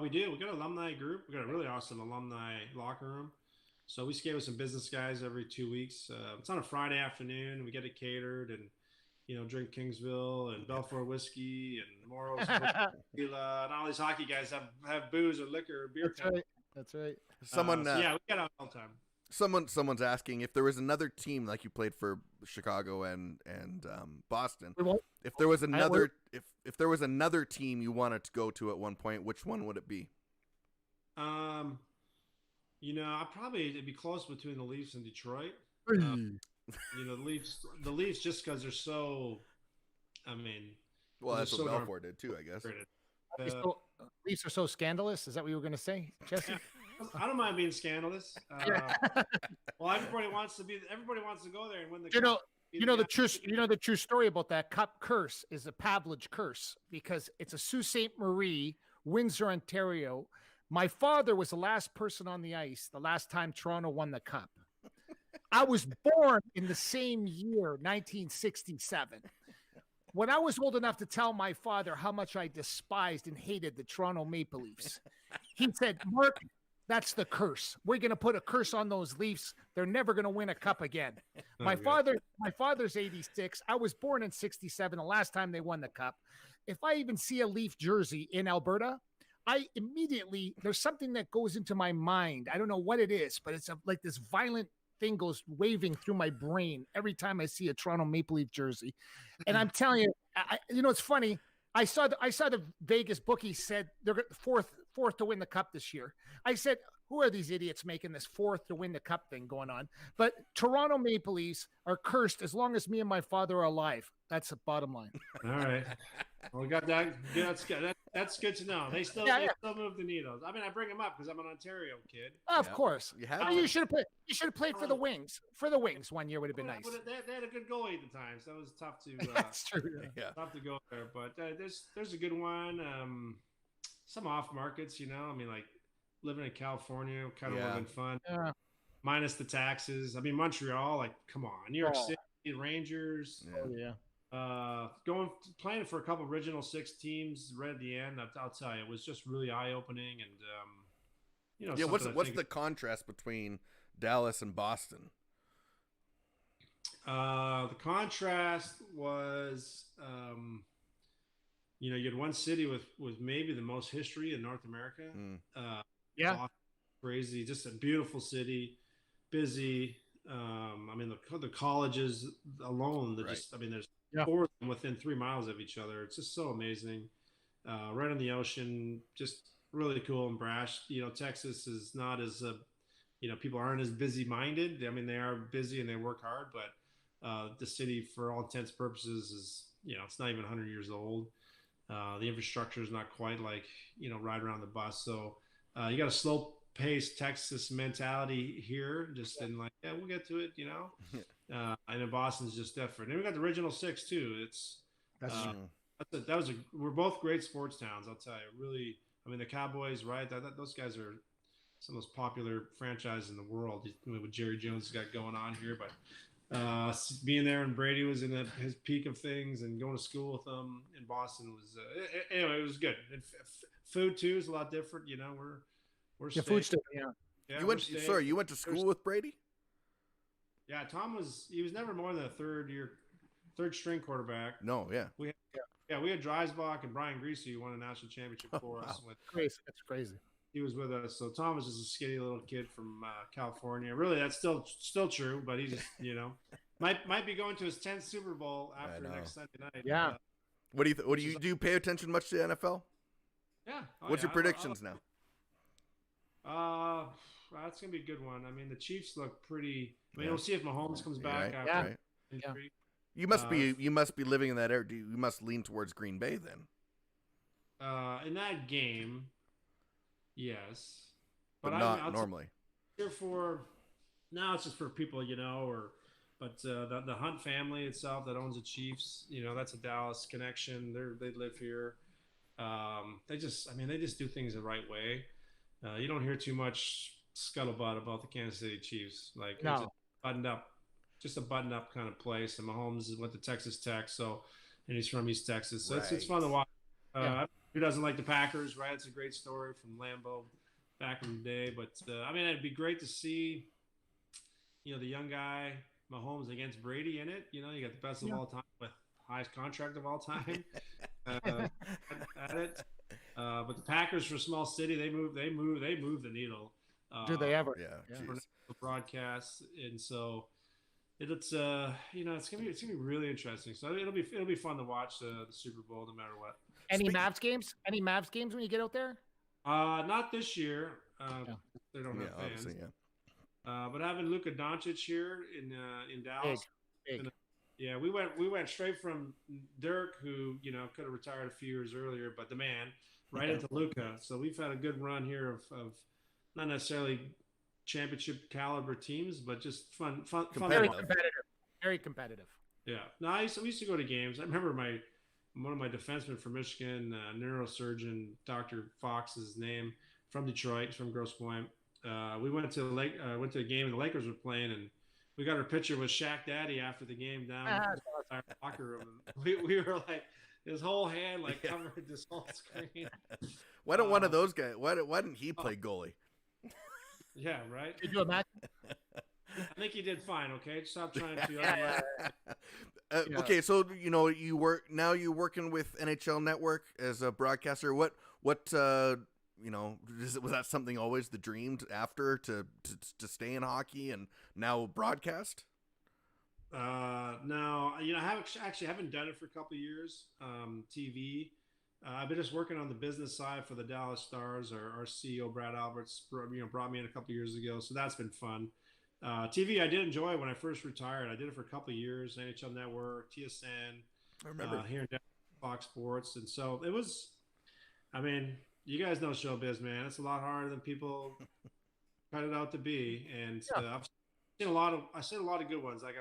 Speaker 4: We do. We got an alumni group. We got a really awesome alumni locker room. So we skate with some business guys every 2 weeks. It's on a Friday afternoon. We get it catered and, drink Kingsville and Belfort whiskey and Moros tequila, and all these hockey guys have booze or liquor or beer.
Speaker 2: That's right.
Speaker 1: Someone,
Speaker 4: yeah, we get out all the time.
Speaker 1: Someone's asking if there was another team, like you played for Chicago and Boston. If there was another team you wanted to go to at one point, which one would it be?
Speaker 4: It'd be close between the Leafs and Detroit. The Leafs just because they're so.
Speaker 1: That's what Belfort did too, I guess.
Speaker 2: Leafs are so scandalous. Is that what you were going to say, Jesse?
Speaker 4: I don't mind being scandalous. Well, everybody wants to go there and win the cup.
Speaker 2: The true story about that cup curse is a Pavlich curse because it's a Sault Ste. Marie, Windsor, Ontario. My father was the last person on the ice the last time Toronto won the cup. I was born in the same year, 1967. When I was old enough to tell my father how much I despised and hated the Toronto Maple Leafs, he said, Mark, that's the curse. We're going to put a curse on those Leafs. They're never going to win a cup again. My father's 86. I was born in 67, the last time they won the cup. If I even see a Leaf jersey in Alberta, there's something that goes into my mind. I don't know what it is, but it's like this violent thing goes waving through my brain every time I see a Toronto Maple Leaf jersey. And I'm telling you, it's funny. I saw the Vegas bookie said they're fourth to win the cup this year. I said, who are these idiots making this fourth to win the cup thing going on? But Toronto Maple Leafs are cursed as long as me and my father are alive. That's the bottom line.
Speaker 4: All right. Well, we got that. That's good to know. They still move the needles. I bring them up because I'm an Ontario kid.
Speaker 2: Of course. You should have played for the Wings. For the Wings 1 year would have been nice.
Speaker 4: They had a good goalie at the time, so it was tough to.
Speaker 2: That's true. Yeah.
Speaker 4: Tough to go there, but there's a good one. Some off markets, like living in California kind of would have been fun.
Speaker 2: Yeah.
Speaker 4: Minus the taxes. Montreal, like, come on, New York City, Rangers. Playing for a couple original six teams right at the end. I'll tell you, it was just really eye opening, and
Speaker 1: what's the contrast between Dallas and Boston?
Speaker 4: The contrast was, you had one city with maybe the most history in North America. Crazy, just a beautiful city, busy. The colleges alone, there's 4 of them within 3 miles of each other. It's just so amazing. Right on the ocean, just really cool and brash. Texas is not as, people aren't as busy minded. They are busy and they work hard, but the city, for all intents and purposes, is, it's not even 100 years old. The infrastructure is not quite like, right around the bus. So you got a slow paced Texas mentality here, just in like, we'll get to it, and in Boston's just different. And we got the original six too. We're both great sports towns, I'll tell you. Really, the Cowboys, right? Those guys are some of the most popular franchises in the world. What Jerry Jones has got going on here, but being there and Brady was in his peak of things, and going to school with them in Boston was anyway. It was good. And food too is a lot different. We're
Speaker 2: food stuff. Yeah.
Speaker 1: You went to school with Brady?
Speaker 4: Yeah, Tom was never more than a third string quarterback.
Speaker 1: No, yeah.
Speaker 4: We had Dreisbach and Brian Greasy, who won a national championship for us.
Speaker 2: That's crazy.
Speaker 4: He was with us. So Tom was just a skinny little kid from California. Really, that's still true, but he just, might be going to his 10th Super Bowl after next Sunday night.
Speaker 2: Yeah.
Speaker 1: What do you do? You pay attention much to the NFL?
Speaker 4: Yeah.
Speaker 1: What's your predictions now?
Speaker 4: That's gonna be a good one. The Chiefs look pretty. We'll see if Mahomes comes back after injury.
Speaker 1: You must be living in that area. You must lean towards Green Bay then.
Speaker 4: In that game, yes,
Speaker 1: but not normally.
Speaker 4: Now it's just for people, but the Hunt family itself that owns the Chiefs, that's a Dallas connection. They live here. They just do things the right way. You don't hear too much scuttlebutt about the Kansas City Chiefs. Like, it's a buttoned up kind of place. And Mahomes went to Texas Tech, so and he's from East Texas. So
Speaker 1: Right.
Speaker 4: it's fun to watch. Who doesn't like the Packers, right? It's a great story from Lambeau back in the day. But I mean, it'd be great to see, the young guy Mahomes against Brady in it. You got the best of all time with highest contract of all time at it. But the Packers, for a small city, they move the needle.
Speaker 2: Do they ever?
Speaker 1: Yeah.
Speaker 4: For broadcasts, and so it's gonna be really interesting. So it'll be fun to watch the Super Bowl no matter what.
Speaker 2: Any Mavs games? Any Mavs games when you get out there?
Speaker 4: Not this year. They don't have fans.
Speaker 1: Obviously,
Speaker 4: But having Luka Doncic here in Dallas,
Speaker 2: Big.
Speaker 4: yeah, we went straight from Dirk, who could have retired a few years earlier, but the man, right into Luka. So we've had a good run here of not necessarily championship caliber teams, but just fun.
Speaker 2: Very competitive. Very competitive.
Speaker 4: Yeah. No, we used to go to games. I remember one of my defensemen from Michigan, neurosurgeon Dr. Fox is his name, from Detroit, from Grosse Pointe. We went to a game and the Lakers were playing, and we got our picture with Shaq Daddy after the game down in our locker room. We were like, his whole hand covered this whole screen.
Speaker 1: Why don't one of those guys? Why didn't he play goalie?
Speaker 4: Yeah, right.
Speaker 2: Did you imagine?
Speaker 4: I think he did fine. Okay, stop trying to.
Speaker 1: Okay, so you're working with NHL Network as a broadcaster. What was that something always the dream after to stay in hockey and now broadcast?
Speaker 4: No, I haven't done it for a couple of years. TV. I've been just working on the business side for the Dallas Stars. Our CEO Brad Alberts, brought me in a couple of years ago, so that's been fun. TV, I did enjoy when I first retired. I did it for a couple of years. NHL Network, TSN.
Speaker 1: I remember
Speaker 4: here in Dallas, Fox Sports, and so it was. I mean, you guys know showbiz, man. It's a lot harder than people cut it out to be, and I've seen a lot of good ones. Like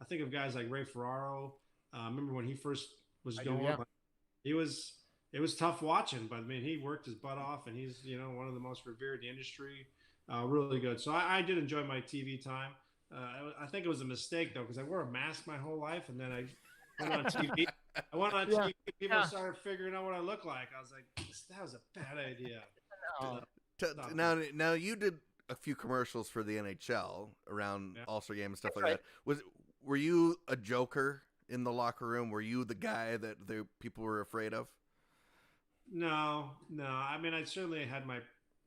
Speaker 4: I think of guys like Ray Ferraro. Remember when he first was going? It was tough watching, but I mean, he worked his butt off, and he's one of the most revered in the industry. Really good. So I did enjoy my TV time. I think it was a mistake though, because I wore a mask my whole life, and then I went on TV. People started figuring out what I looked like. I was like, that was a bad idea.
Speaker 1: Now you did a few commercials for the NHL around All-Star Game and stuff like that. Were you a joker in the locker room? Were you the guy that the people were afraid of?
Speaker 4: No. I mean, I certainly had my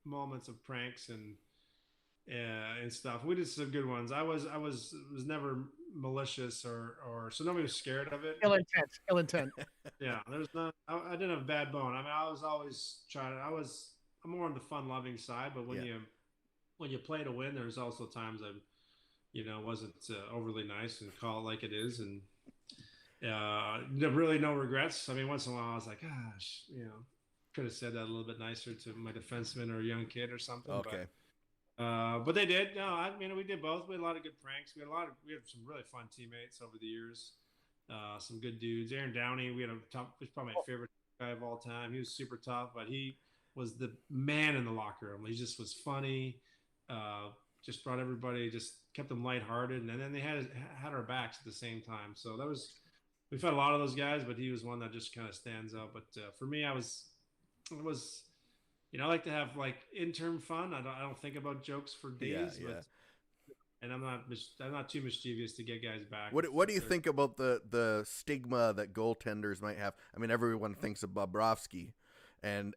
Speaker 4: moments of pranks and stuff. We did some good ones. I was never malicious or so nobody was scared of it.
Speaker 2: Ill intent.
Speaker 4: Yeah, I didn't have a bad bone. I mean, I was always I'm more on the fun loving side, but when you play to win, there's also times I wasn't overly nice and call it like it is, and really no regrets. I mean, once in a while I was like, gosh, could have said that a little bit nicer to my defenseman or a young kid or something.
Speaker 1: Okay.
Speaker 4: But they did. No, I mean, we did both. We had a lot of good pranks. We had some really fun teammates over the years. Some good dudes. Aaron Downey, he's probably my favorite guy of all time. He was super tough, but he was the man in the locker room. He just was funny. Just brought everybody, just kept them lighthearted, and then they had our backs at the same time. So we've had a lot of those guys, but he was one that just kind of stands out. But for me, I like to have intern fun. I don't think about jokes for days, but and I'm not too mischievous to get guys back.
Speaker 1: What do you think about the stigma that goaltenders might have? I mean, everyone thinks of Bobrovsky, and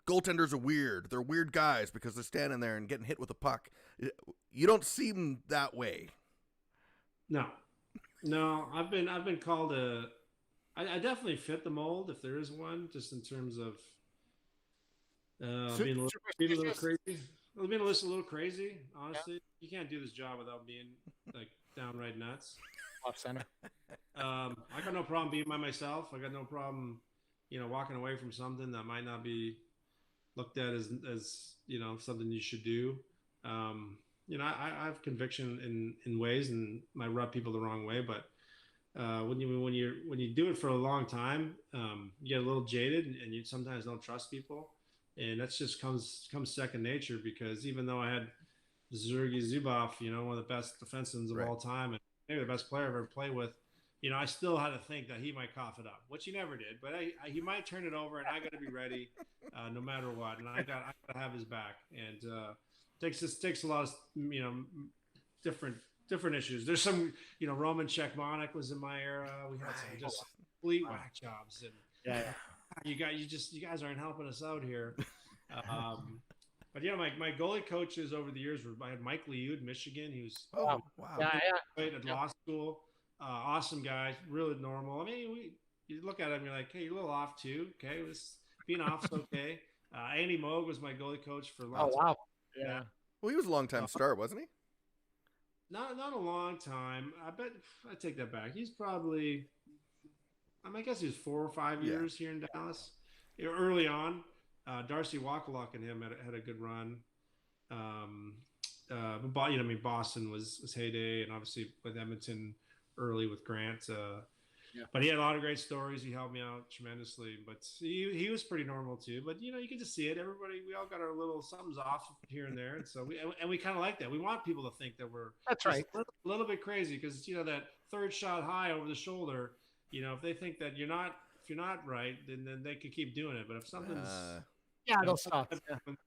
Speaker 1: goaltenders are weird. They're weird guys because they're standing there and getting hit with a puck. You don't seem that way.
Speaker 4: No, I've been called I definitely fit the mold if there is one, just in terms of being a little crazy. Being a little crazy, honestly. You can't do this job without being downright nuts.
Speaker 2: Off center.
Speaker 4: I got no problem being by myself. I got no problem, walking away from something that might not be looked at as something you should do. I have conviction in ways and might rub people the wrong way, but when you do it for a long time, you get a little jaded and you sometimes don't trust people, and that's just comes second nature. Because even though I had Sergei Zubov, one of the best defensemen of all time, and maybe the best player I've ever played with, I still had to think that he might cough it up, which he never did. But he might turn it over, and I got to be ready no matter what. And I got to have his back. And takes a lot of different issues. There's some Roman Czechmonic was in my era. We had some just complete whack jobs, and you guys aren't helping us out here. But my goalie coaches over the years I had Mike Liud, Michigan. He was at law school. Awesome guy, really normal. I mean, you look at him, you're like, hey, you're a little off too. Okay, being off's okay. Andy Moog was my goalie coach for lots.
Speaker 2: Oh wow,
Speaker 4: yeah.
Speaker 1: Well, he was a long-time star, wasn't he?
Speaker 4: Not a long time. I bet I take that back. He's probably, I guess he was 4 or 5 years here in Dallas. Early on, Darcy Wakaluk and him had a good run. But Boston was heyday, and obviously with Edmonton early with Grant. But he had a lot of great stories. He helped me out tremendously. But he was pretty normal too. But you can just see it. We all got our little something's off here and there, and so we kind of like that. We want people to think that we're a little bit crazy because that third shot high over the shoulder. If they think that if you're not right, then they can keep doing it. But if something's
Speaker 2: they'll stop.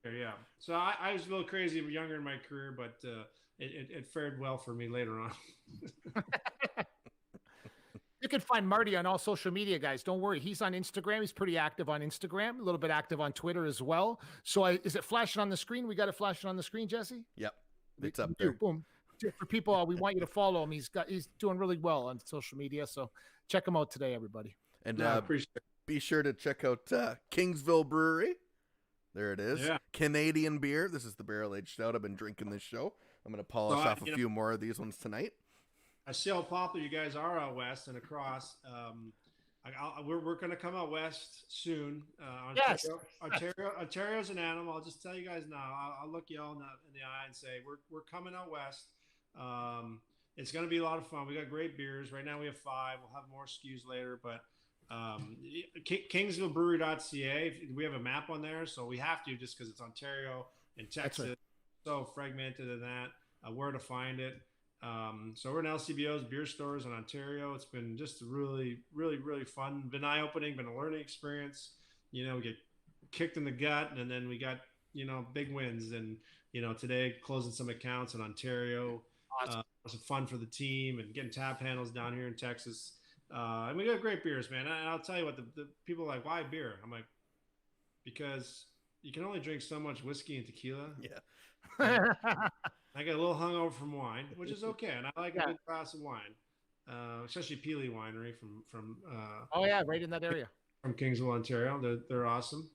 Speaker 4: Yeah. So I was a little crazy younger in my career, but it fared well for me later on.
Speaker 2: You can find Marty on all social media, guys. Don't worry. He's on Instagram. He's pretty active on Instagram, a little bit active on Twitter as well. So is it flashing on the screen? We got it flashing on the screen, Jesse?
Speaker 1: Yep. It's up there.
Speaker 2: Boom. For people, we want you to follow him. He's doing really well on social media. So check him out today, everybody.
Speaker 1: And be sure to check out Kingsville Brewery. There it is. Yeah. Canadian beer. This is the barrel-aged stout. I've been drinking this show. I'm going to polish off a few more of these ones tonight.
Speaker 4: I see how popular you guys are out west and across. We're going to come out west soon. Ontario's an animal. I'll just tell you guys now. I'll look you all in the eye and say we're coming out west. It's going to be a lot of fun. We got great beers. Right now we have 5. We'll have more SKUs later, but KingsvilleBrewery.ca. We have a map on there, so we have to just because it's Ontario and Texas. So fragmented in that. Where to find it. So we're in LCBO's beer stores in Ontario. It's been just really, really, really fun. Been eye-opening, been a learning experience. We get kicked in the gut, and then we got, big wins. And, today closing some accounts in Ontario. Awesome. It was fun for the team and getting tap handles down here in Texas. And we got great beers, man. And I'll tell you what, the people are like, why beer? I'm like, because you can only drink so much whiskey and tequila.
Speaker 1: Yeah.
Speaker 4: I get a little hungover from wine, which is okay, and I like a good glass of wine, especially Peely Winery from
Speaker 2: right in that area
Speaker 4: from Kingsville, Ontario. They're awesome,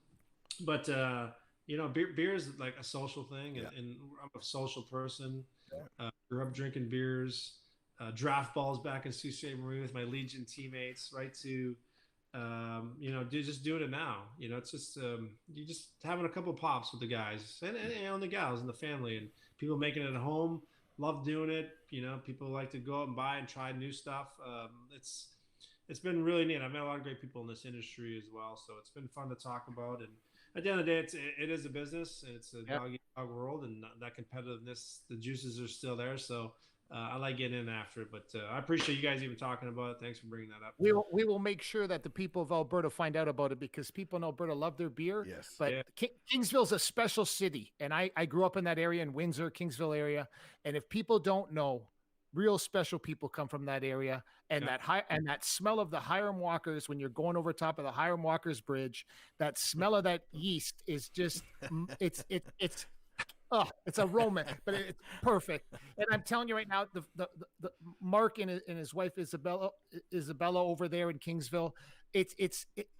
Speaker 4: but beer is like a social thing, and I'm a social person. Grew up drinking beers, draft balls back in Sault Ste. Marie with my Legion teammates, right to just doing it now. It's just you just having a couple of pops with the guys and the gals and the family and people making it at home. Love doing it. People like to go out and buy and try new stuff. It's been really neat. I've met a lot of great people in this industry as well, so it's been fun to talk about. And at the end of the day, it is a business. It's a dog world, and that competitiveness, the juices are still there. So I like getting in after it, but I appreciate you guys even talking about it. Thanks for bringing that up.
Speaker 2: We will make sure that the people of Alberta find out about it because people in Alberta love their beer.
Speaker 1: Yes.
Speaker 2: But Kingsville's a special city, and I grew up in that area in Windsor, Kingsville area. And if people don't know, real special people come from that area, and that smell of the Hiram Walkers when you're going over top of the Hiram Walkers Bridge, that smell of that yeast is just it's aroma, but it's perfect. And I'm telling you right now, the Mark and his wife Isabella over there in Kingsville,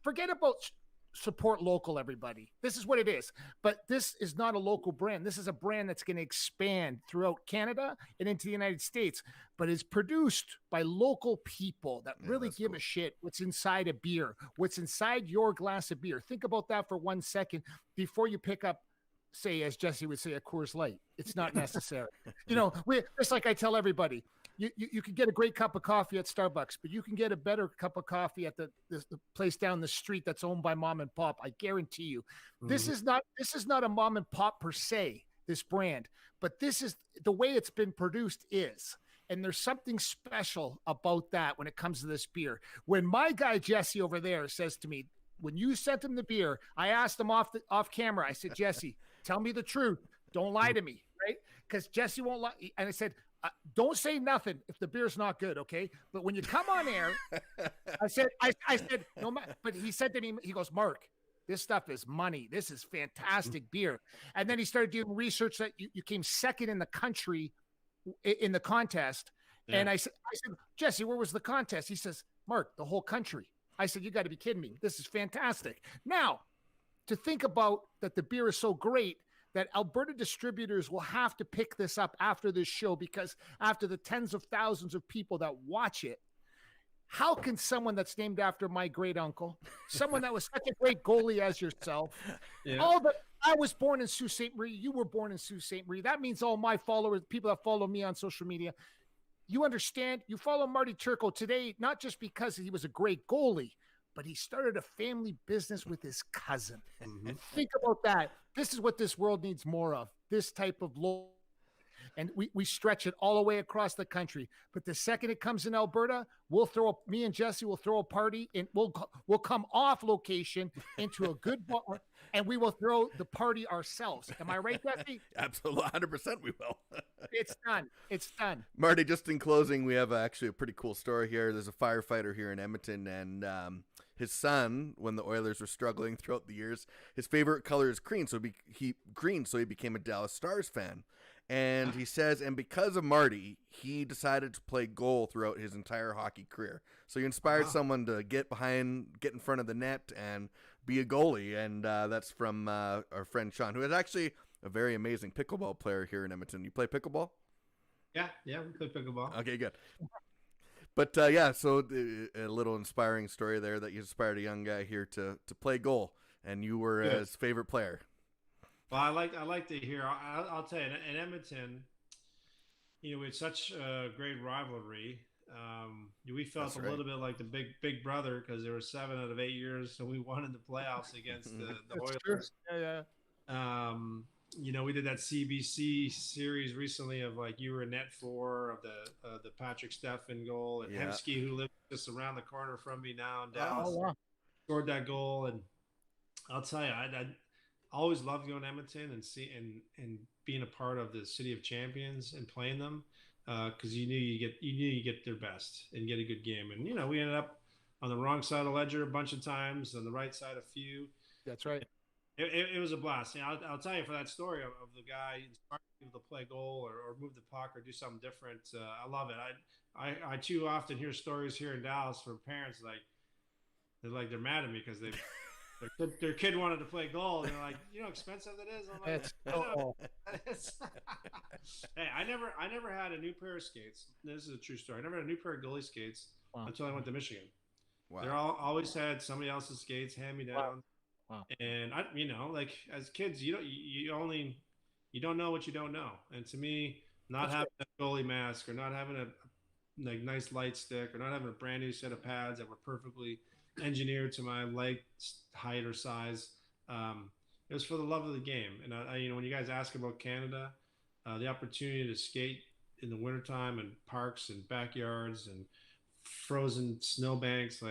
Speaker 2: forget about support local, everybody. This is what it is. But this is not a local brand. This is a brand that's going to expand throughout Canada and into the United States, but is produced by local people that really give a shit what's inside a beer, what's inside your glass of beer. Think about that for 1 second before you pick up, say, as Jesse would say, a Coors Light. It's not necessary. It's like I tell everybody, you can get a great cup of coffee at Starbucks, but you can get a better cup of coffee at the place down the street that's owned by mom and pop. I guarantee you. Mm-hmm. This is not a mom and pop per se, this brand, but this is the way it's been produced is. And there's something special about that when it comes to this beer. When my guy Jesse over there says to me, when you sent him the beer, I asked him off camera. I said, Jesse, tell me the truth. Don't lie to me, right? Because Jesse won't lie. And I said, don't say nothing if the beer's not good, okay? But when you come on air, I said, no, but he said to me, he goes, Mark, this stuff is money. This is fantastic beer. And then he started doing research that you came second in the country in the contest. Yeah. And I said, Jesse, where was the contest? He says, Mark, the whole country. I said, you got to be kidding me. This is fantastic. Now, to think about that the beer is so great that Alberta distributors will have to pick this up after this show, because after the tens of thousands of people that watch it, how can someone that's named after my great uncle, someone that was such a great goalie as yourself, I was born in Sault Ste. Marie, you were born in Sault Ste. Marie. That means all my followers, people that follow me on social media, you understand, you follow Marty Turco today, not just because he was a great goalie, but he started a family business with his cousin. Mm-hmm. And think about that. This is what this world needs more of, this type of law. And we stretch it all the way across the country. But the second it comes in Alberta, me and Jesse will throw a party, and we'll come off location into a good bar, and we will throw the party ourselves. Am I right, Jesse?
Speaker 1: Absolutely, 100% we will.
Speaker 2: It's done. It's done.
Speaker 1: Marty, just in closing, we have actually a pretty cool story here. There's a firefighter here in Edmonton, and his son, when the Oilers were struggling throughout the years, his favorite color is green, so he became a Dallas Stars fan. And he says, and because of Marty, he decided to play goal throughout his entire hockey career. So you inspired someone to get in front of the net and be a goalie. And that's from our friend Sean, who is actually a very amazing pickleball player here in Edmonton. You play pickleball?
Speaker 4: Yeah, we play pickleball.
Speaker 1: Okay, good. But so a little inspiring story there that you inspired a young guy here to play goal, and you were his favorite player.
Speaker 4: Well, I like to hear. I'll tell you, in Edmonton, we had such a great rivalry. We felt a little bit like the big brother, because there were 7 out of 8 years, so we won in the playoffs against the Oilers. Yeah. We did that CBC series recently of like you were net 4 of the Patrick Steffen goal, and Hemsky, who lives just around the corner from me now in Dallas, scored that goal. And I'll tell you, I always loved going to Edmonton and being a part of the City of Champions and playing them, because you knew you get their best and get a good game. And we ended up on the wrong side of the ledger a bunch of times, on the right side a few.
Speaker 2: That's right.
Speaker 4: It was a blast. I'll tell you, for that story of the guy inspiring people to play goal or move the puck or do something different. I love it. I too often hear stories here in Dallas from parents they're mad at me because their kid wanted to play goal, and they're like, how expensive it is. I'm like, hey, I never had a new pair of skates. This is a true story. I never had a new pair of goalie skates until I went to Michigan.
Speaker 1: Wow.
Speaker 4: They're always had somebody else's skates hand me down. Wow. And I, as kids, you don't know what you don't know. And to me, not having a goalie mask, or not having a nice light stick, or not having a brand new set of pads that were perfectly engineered to my leg height or size, it was for the love of the game. And I when you guys ask about Canada, the opportunity to skate in the wintertime in parks and backyards and frozen snowbanks,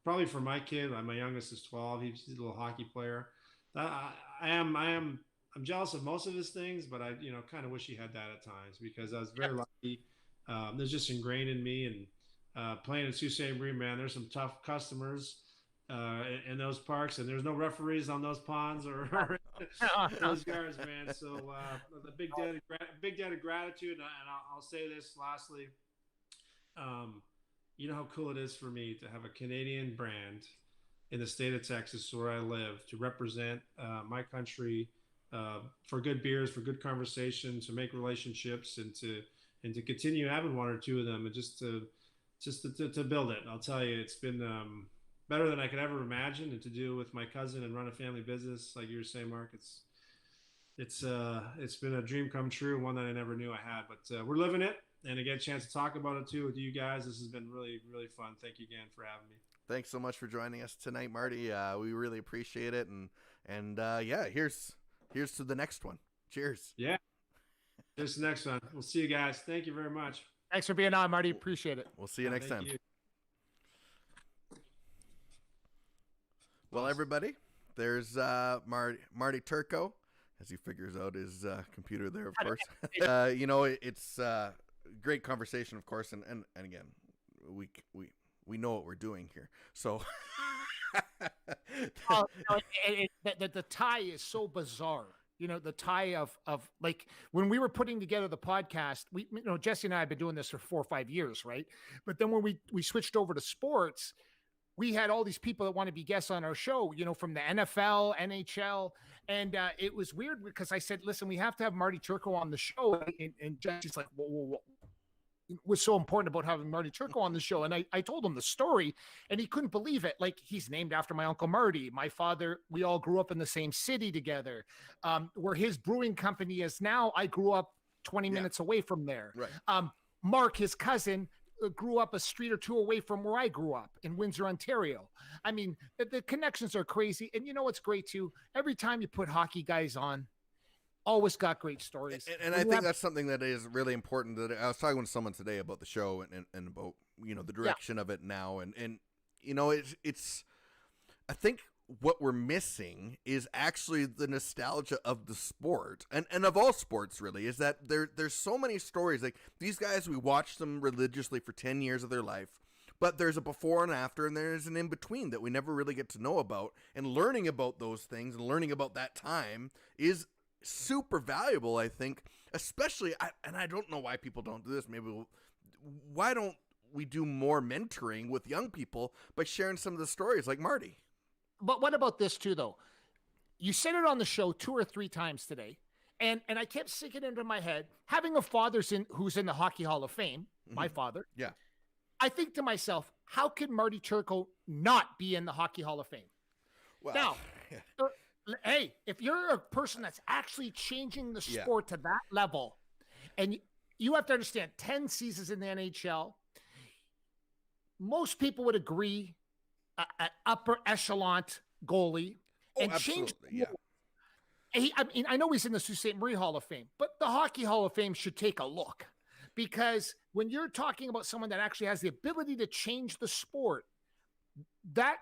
Speaker 4: probably for my kid, my youngest is 12. He's a little hockey player. I'm jealous of most of his things, but I kind of wish he had that at times, because I was very lucky. There's just ingrained in me, and playing in Sault Ste. Marie, man, there's some tough customers in those parks, and there's no referees on those ponds or those guards, man. So the big debt of gratitude. And I'll say this lastly. You know how cool it is for me to have a Canadian brand in the state of Texas, where I live, to represent my country for good beers, for good conversation, to make relationships, and to continue having 1 or 2 of them, and just to build it. I'll tell you, it's been better than I could ever imagine, and to do with my cousin and run a family business, like you were saying, Mark. It's been a dream come true, one that I never knew I had, but we're living it. And to get a chance to talk about it too with you guys, this has been really, really fun. Thank you again for having me.
Speaker 1: Thanks so much for joining us tonight, Marty. We really appreciate it. And here's to the next one. Cheers.
Speaker 4: Yeah. This next one. We'll see you guys. Thank you very much.
Speaker 2: Thanks for being on, Marty. Appreciate it.
Speaker 1: We'll see you next time.
Speaker 4: You.
Speaker 1: Well, everybody, there's Marty Turco, as he figures out his computer there, of course. It's a great conversation, of course, and again, we know what we're doing here. So
Speaker 2: the tie is so bizarre. The tie of like when we were putting together the podcast, Jesse and I have been doing this for 4 or 5 years, right? But then when we switched over to sports, we had all these people that want to be guests on our show, from the NFL, NHL. And it was weird because I said, listen, we have to have Marty Turco on the show. And Jesse's like, whoa. What's so important about having Marty Turco on the show? And I told him the story and he couldn't believe it. Like, he's named after my Uncle Marty. My father, we all grew up in the same city together. Where his brewing company is now, I grew up 20 minutes away from there.
Speaker 1: Right.
Speaker 2: Mark, his cousin, grew up a street or two away from where I grew up in Windsor, Ontario. I mean, the connections are crazy. And what's great too? Every time you put hockey guys on, always got great stories.
Speaker 1: And I think that's something that is really important. That I was talking with someone today about the show and about, the direction of it now. And it's I think what we're missing is actually the nostalgia of the sport and of all sports, really, is that there's so many stories. Like, these guys, we watch them religiously for 10 years of their life, but there's a before and after, and there's an in-between that we never really get to know about. And learning about those things and learning about that time is super valuable, I think, especially, and I don't know why people don't do this. Why don't we do more mentoring with young people by sharing some of the stories like Marty?
Speaker 2: But what about this too, though? You said it on the show 2 or 3 times today, and I kept sinking into my head, having a father who's in the Hockey Hall of Fame, my father.
Speaker 1: Yeah.
Speaker 2: I think to myself, how could Marty Turco not be in the Hockey Hall of Fame?
Speaker 1: Well,
Speaker 2: now, hey, if you're a person that's actually changing the sport to that level, and you have to understand, 10 seasons in the NHL, most people would agree an upper echelon goalie, and change. I know he's in the Sault Ste. Marie Hall of Fame, but the Hockey Hall of Fame should take a look, because when you're talking about someone that actually has the ability to change the sport, that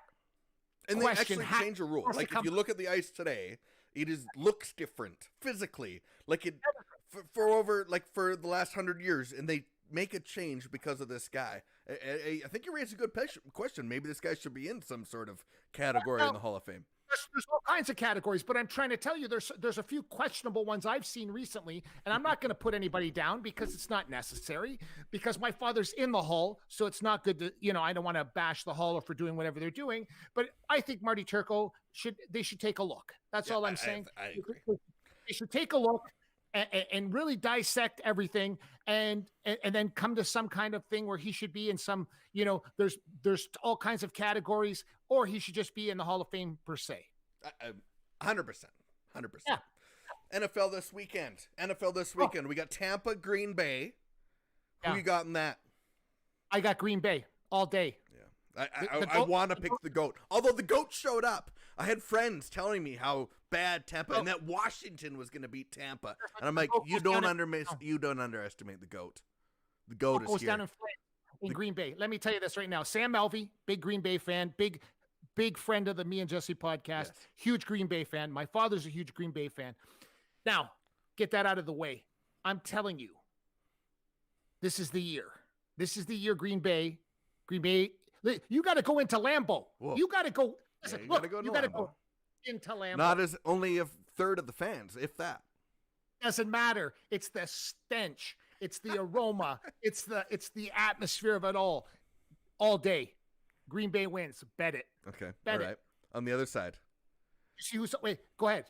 Speaker 1: and they actually change a rule. Like, if you look at the ice today, it looks different physically, like it for the last 100 years, and they make a change because of this guy. I think you raised a good question. Maybe this guy should be in some sort of category in the Hall of Fame.
Speaker 2: There's all kinds of categories, but I'm trying to tell you there's a few questionable ones I've seen recently, and I'm not going to put anybody down because it's not necessary, because my father's in the Hall, so it's not good to, I don't want to bash the Hall for doing whatever they're doing, but I think Marty Turco should take a look. That's all I'm saying.
Speaker 1: I agree.
Speaker 2: They should take a look and really dissect everything and then come to some kind of thing where he should be in some, there's all kinds of categories, or he should just be in the Hall of Fame per se.
Speaker 1: 100%.
Speaker 2: Yeah.
Speaker 1: NFL this weekend. We got Tampa, Green Bay. Who you got in that?
Speaker 2: I got Green Bay all day.
Speaker 1: Yeah. I want to pick the GOAT. Although the GOAT showed up. I had friends telling me how bad Tampa and that Washington was going to beat Tampa. And I'm like, you don't underestimate the GOAT. The GOAT is here.
Speaker 2: Down in Green Bay. Let me tell you this right now. Sam Melvey, big Green Bay fan, big friend of the Me and Jesse podcast, yes. Huge Green Bay fan. My father's a huge Green Bay fan. Now, get that out of the way. I'm telling you, this is the year. This is the year Green Bay, you got to go into Lambeau.
Speaker 1: Whoa.
Speaker 2: You got to go. Listen,
Speaker 1: you got to go
Speaker 2: into Lambeau.
Speaker 1: Not as only a third of the fans, if that.
Speaker 2: Doesn't matter. It's the stench. It's the aroma. it's the atmosphere of it all day. Green Bay wins. Bet it.
Speaker 1: Okay.
Speaker 2: Bet
Speaker 1: all right.
Speaker 2: it.
Speaker 1: On the other side.
Speaker 2: Wait, go ahead.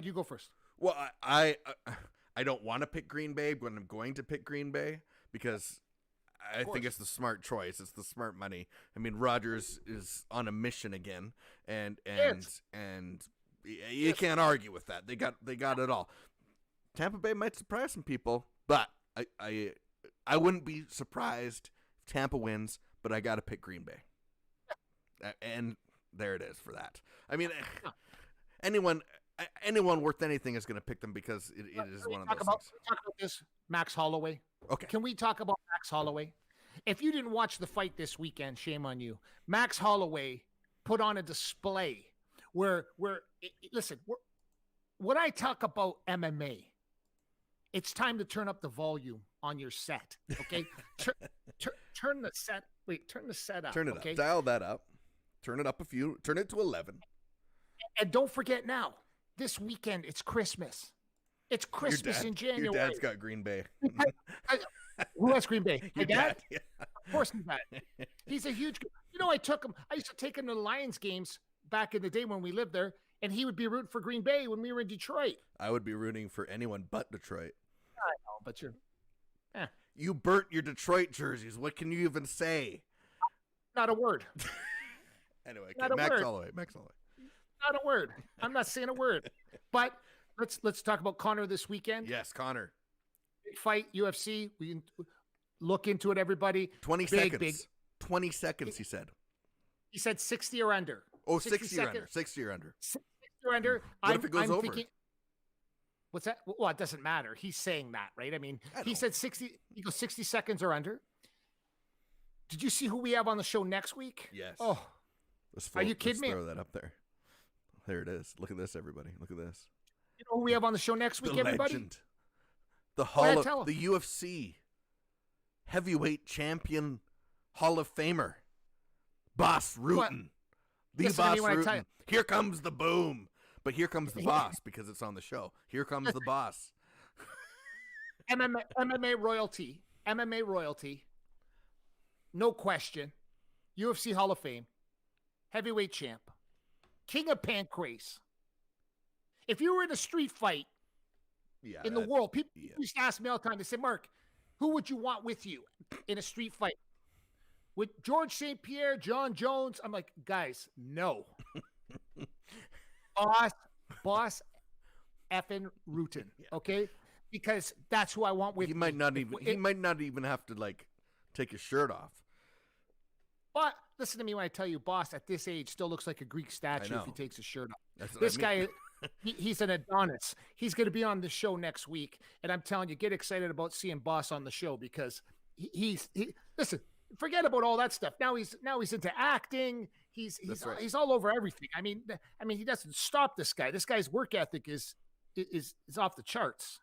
Speaker 2: You go first.
Speaker 1: Well, I don't want to pick Green Bay, but I'm going to pick Green Bay because I think it's the smart choice. It's the smart money. I mean, Rodgers is on a mission again, and you can't argue with that. They got it all. Tampa Bay might surprise some people, but I wouldn't be surprised if Tampa wins, but I got to pick Green Bay. And there it is for that. I mean, anyone, anyone worth anything is going to pick them because it is one of those things.
Speaker 2: Talk about this, Max Holloway.
Speaker 1: Okay.
Speaker 2: Can we talk about Max Holloway? If you didn't watch the fight this weekend, shame on you. Max Holloway put on a display where listen, when I talk about MMA, it's time to turn up the volume on your set. Okay, turn the set. Wait, turn the set up.
Speaker 1: Turn it
Speaker 2: okay?
Speaker 1: up. Dial that up. Turn it up a few. Turn it to 11.
Speaker 2: And don't forget now, this weekend it's Christmas. It's Christmas in January.
Speaker 1: Your dad's got Green Bay.
Speaker 2: Who has Green Bay? My dad?
Speaker 1: Yeah.
Speaker 2: Of course he's dad. He's a huge. You know, I used to take him to the Lions games back in the day when we lived there, and he would be rooting for Green Bay when we were in Detroit.
Speaker 1: I would be rooting for anyone but Detroit.
Speaker 2: I know, but you're.
Speaker 1: You burnt your Detroit jerseys. What can you even say?
Speaker 2: Not a word.
Speaker 1: Anyway,
Speaker 2: Not a
Speaker 1: Max
Speaker 2: word.
Speaker 1: Holloway.
Speaker 2: Not a word. I'm not saying a word. But let's talk about Conor this weekend.
Speaker 1: Yes, Conor.
Speaker 2: Big fight, UFC. We look into it, everybody.
Speaker 1: 20 seconds. 20 seconds, he said.
Speaker 2: He said 60 or under.
Speaker 1: Oh, 60 or under. 60 or under.
Speaker 2: 60 or under.
Speaker 1: What if it goes over?
Speaker 2: Thinking, what's that? Well, it doesn't matter. He's saying that, right? I mean, he said 60. He goes 60 seconds or under. Did you see who we have on the show next week?
Speaker 1: Yes.
Speaker 2: Oh, are you kidding me?
Speaker 1: Throw that up there. There it is. Look at this, everybody. Look at this.
Speaker 2: You know who we have on the show next week, everybody?
Speaker 1: Legend. The UFC heavyweight champion, Hall of Famer, Boss Rutan. The Boss Rutan. Here comes the boom. But here comes the boss because it's on the show. Here comes the boss.
Speaker 2: MMA royalty. MMA royalty. No question. UFC Hall of Fame. Heavyweight champ. King of Pancrase. If you were in a street fight in the world, people used to ask me all the time, they say, Mark, who would you want with you in a street fight? With George St. Pierre, John Jones? I'm like, guys, no. Boss effing Rutan, okay? Because that's who I want with
Speaker 1: me. He might not even have to like take his shirt off.
Speaker 2: But listen to me when I tell you, Boss at this age still looks like a Greek statue if he takes his shirt off. This guy, he's an Adonis. He's going to be on the show next week, and I'm telling you, get excited about seeing Boss on the show because he's listen. Forget about all that stuff. Now he's into acting. He's all over everything. I mean, he doesn't stop this guy. This guy's work ethic is off the charts.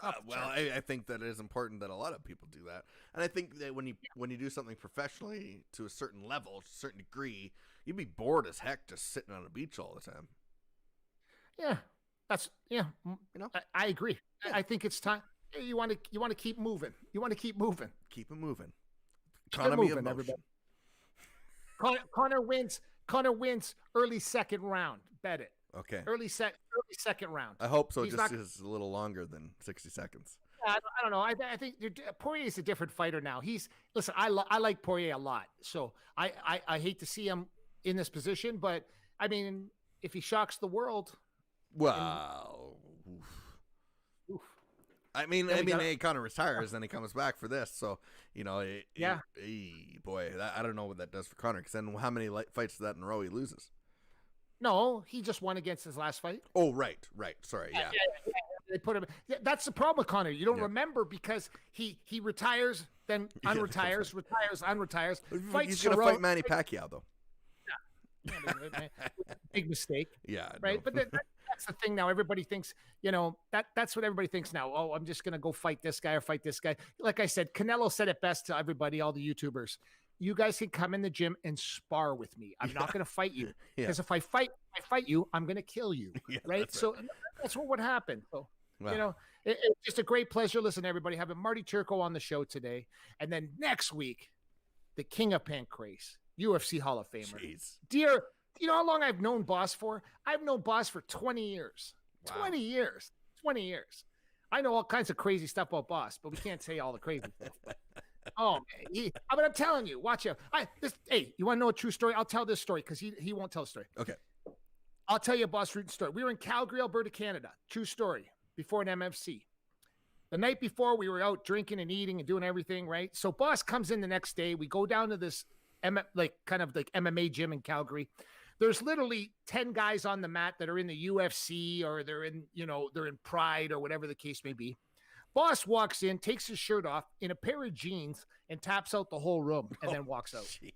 Speaker 1: I think that it is important that a lot of people do that, and I think that when you do something professionally to a certain level, to a certain degree, you'd be bored as heck just sitting on a beach all the time.
Speaker 2: Yeah, you know, I agree. Yeah. I think it's time. You want to keep moving. You want to keep moving.
Speaker 1: Keep it moving.
Speaker 2: Economy of motion. Conor wins early second round. Bet it.
Speaker 1: Okay.
Speaker 2: Early second round.
Speaker 1: I hope so. It's a little longer than 60 seconds.
Speaker 2: I don't know. I think Poirier is a different fighter now. Listen. I like Poirier a lot. So I hate to see him in this position, but I mean, if he shocks the world,
Speaker 1: well. I mean, Conor retires, then he comes back for this. So, you know, boy, I don't know what that does for Conor. Because then how many fights that in a row he loses?
Speaker 2: No, he just won against his last fight.
Speaker 1: Oh, right. Sorry, yeah.
Speaker 2: They put him. That's the problem with Conor. You don't remember because he retires, then unretires, retires, unretires.
Speaker 1: He's going to fight Manny Pacquiao, though.
Speaker 2: Yeah. Big mistake.
Speaker 1: Yeah.
Speaker 2: Right. But that's the thing now. Everybody thinks, that's what everybody thinks now. Oh, I'm just going to go fight this guy or fight this guy. Like I said, Canelo said it best to everybody, all the YouTubers. You guys can come in the gym and spar with me. I'm not going to fight you because if I fight you, I'm going to kill you. Right. So that's what would happen. So, it's just a great pleasure. Listen, everybody, having Marty Turco on the show today. And then next week, the King of Pancrase, UFC Hall of Famer.
Speaker 1: Jeez.
Speaker 2: Dear, you know how long I've known Boss for? I've known Boss for 20 years. Wow. 20 years. I know all kinds of crazy stuff about Boss, but we can't say all the crazy stuff. Man. But I'm telling you, watch out. Hey, you want to know a true story? I'll tell this story because he won't tell a story.
Speaker 1: Okay.
Speaker 2: I'll tell you a Boss Rutan story. We were in Calgary, Alberta, Canada. True story. Before an MFC. The night before, we were out drinking and eating and doing everything, right? So Boss comes in the next day. We go down to this kind of MMA gym in Calgary. there's literally 10 guys on the mat that are in the UFC or they're in Pride or whatever the case may be. Boss walks in, takes his shirt off in a pair of jeans and taps out the whole room and then walks out.
Speaker 1: Geez.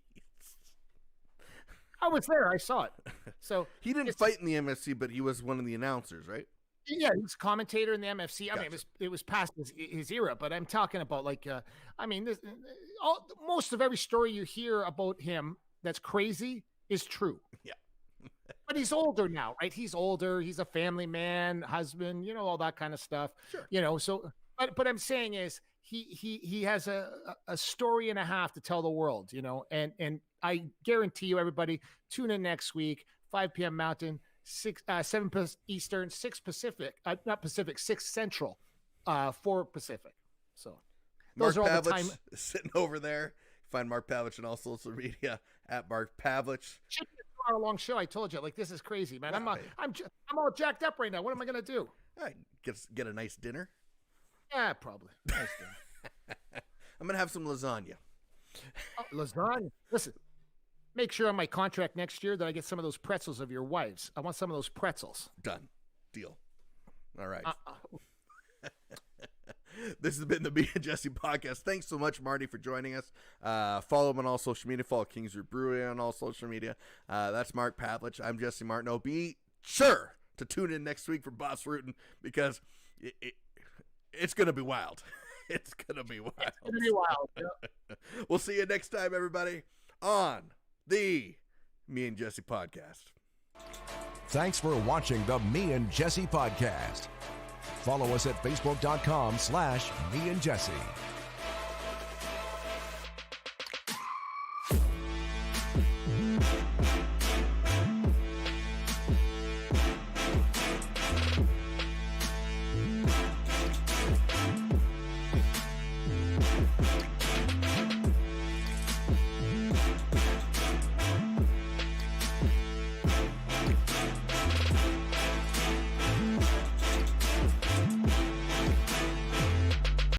Speaker 2: I was there. I saw it. So
Speaker 1: he didn't fight in the MFC, but he was one of the announcers, right?
Speaker 2: Yeah, he was a commentator in the MFC.
Speaker 1: Gotcha.
Speaker 2: I mean, it was past his era, but I'm talking about most of every story you hear about him that's crazy is true.
Speaker 1: Yeah.
Speaker 2: But he's older now, right? He's older. He's a family man, husband, all that kind of stuff.
Speaker 1: Sure.
Speaker 2: So, but I'm saying is he has a story and a half to tell the world, and I guarantee you, everybody, tune in next week, 5 p.m. Mountain, 7 Eastern, 6 Pacific, not Pacific, 6 Central, 4 Pacific. So those
Speaker 1: Mark
Speaker 2: are all the
Speaker 1: Pavlich
Speaker 2: time.
Speaker 1: is sitting over there. Find Mark Pavlich on all social media at Mark Pavlich.
Speaker 2: Should be a 2-hour-long show. I told you, this is crazy, man. I'm all jacked up right now. What am I gonna do?
Speaker 1: Get a nice dinner.
Speaker 2: Yeah, probably. Nice dinner.
Speaker 1: I'm gonna have some lasagna.
Speaker 2: Lasagna. Listen, make sure on my contract next year that I get some of those pretzels of your wife's. I want some of those pretzels.
Speaker 1: Done. Deal. All right. This has been the Me and Jesse podcast. Thanks so much, Marty, for joining us. Follow him on all social media. Follow Kings Root Brewery on all social media. That's Mark Pavlich. I'm Jesse Martineau. Be sure to tune in next week for Boss Rootin' because it's going to be wild. It's going to be wild.
Speaker 2: It's going to be wild. Yeah.
Speaker 1: We'll see you next time, everybody, on the Me and Jesse podcast.
Speaker 3: Thanks for watching the Me and Jesse podcast. Follow us at facebook.com/Me and Jesse.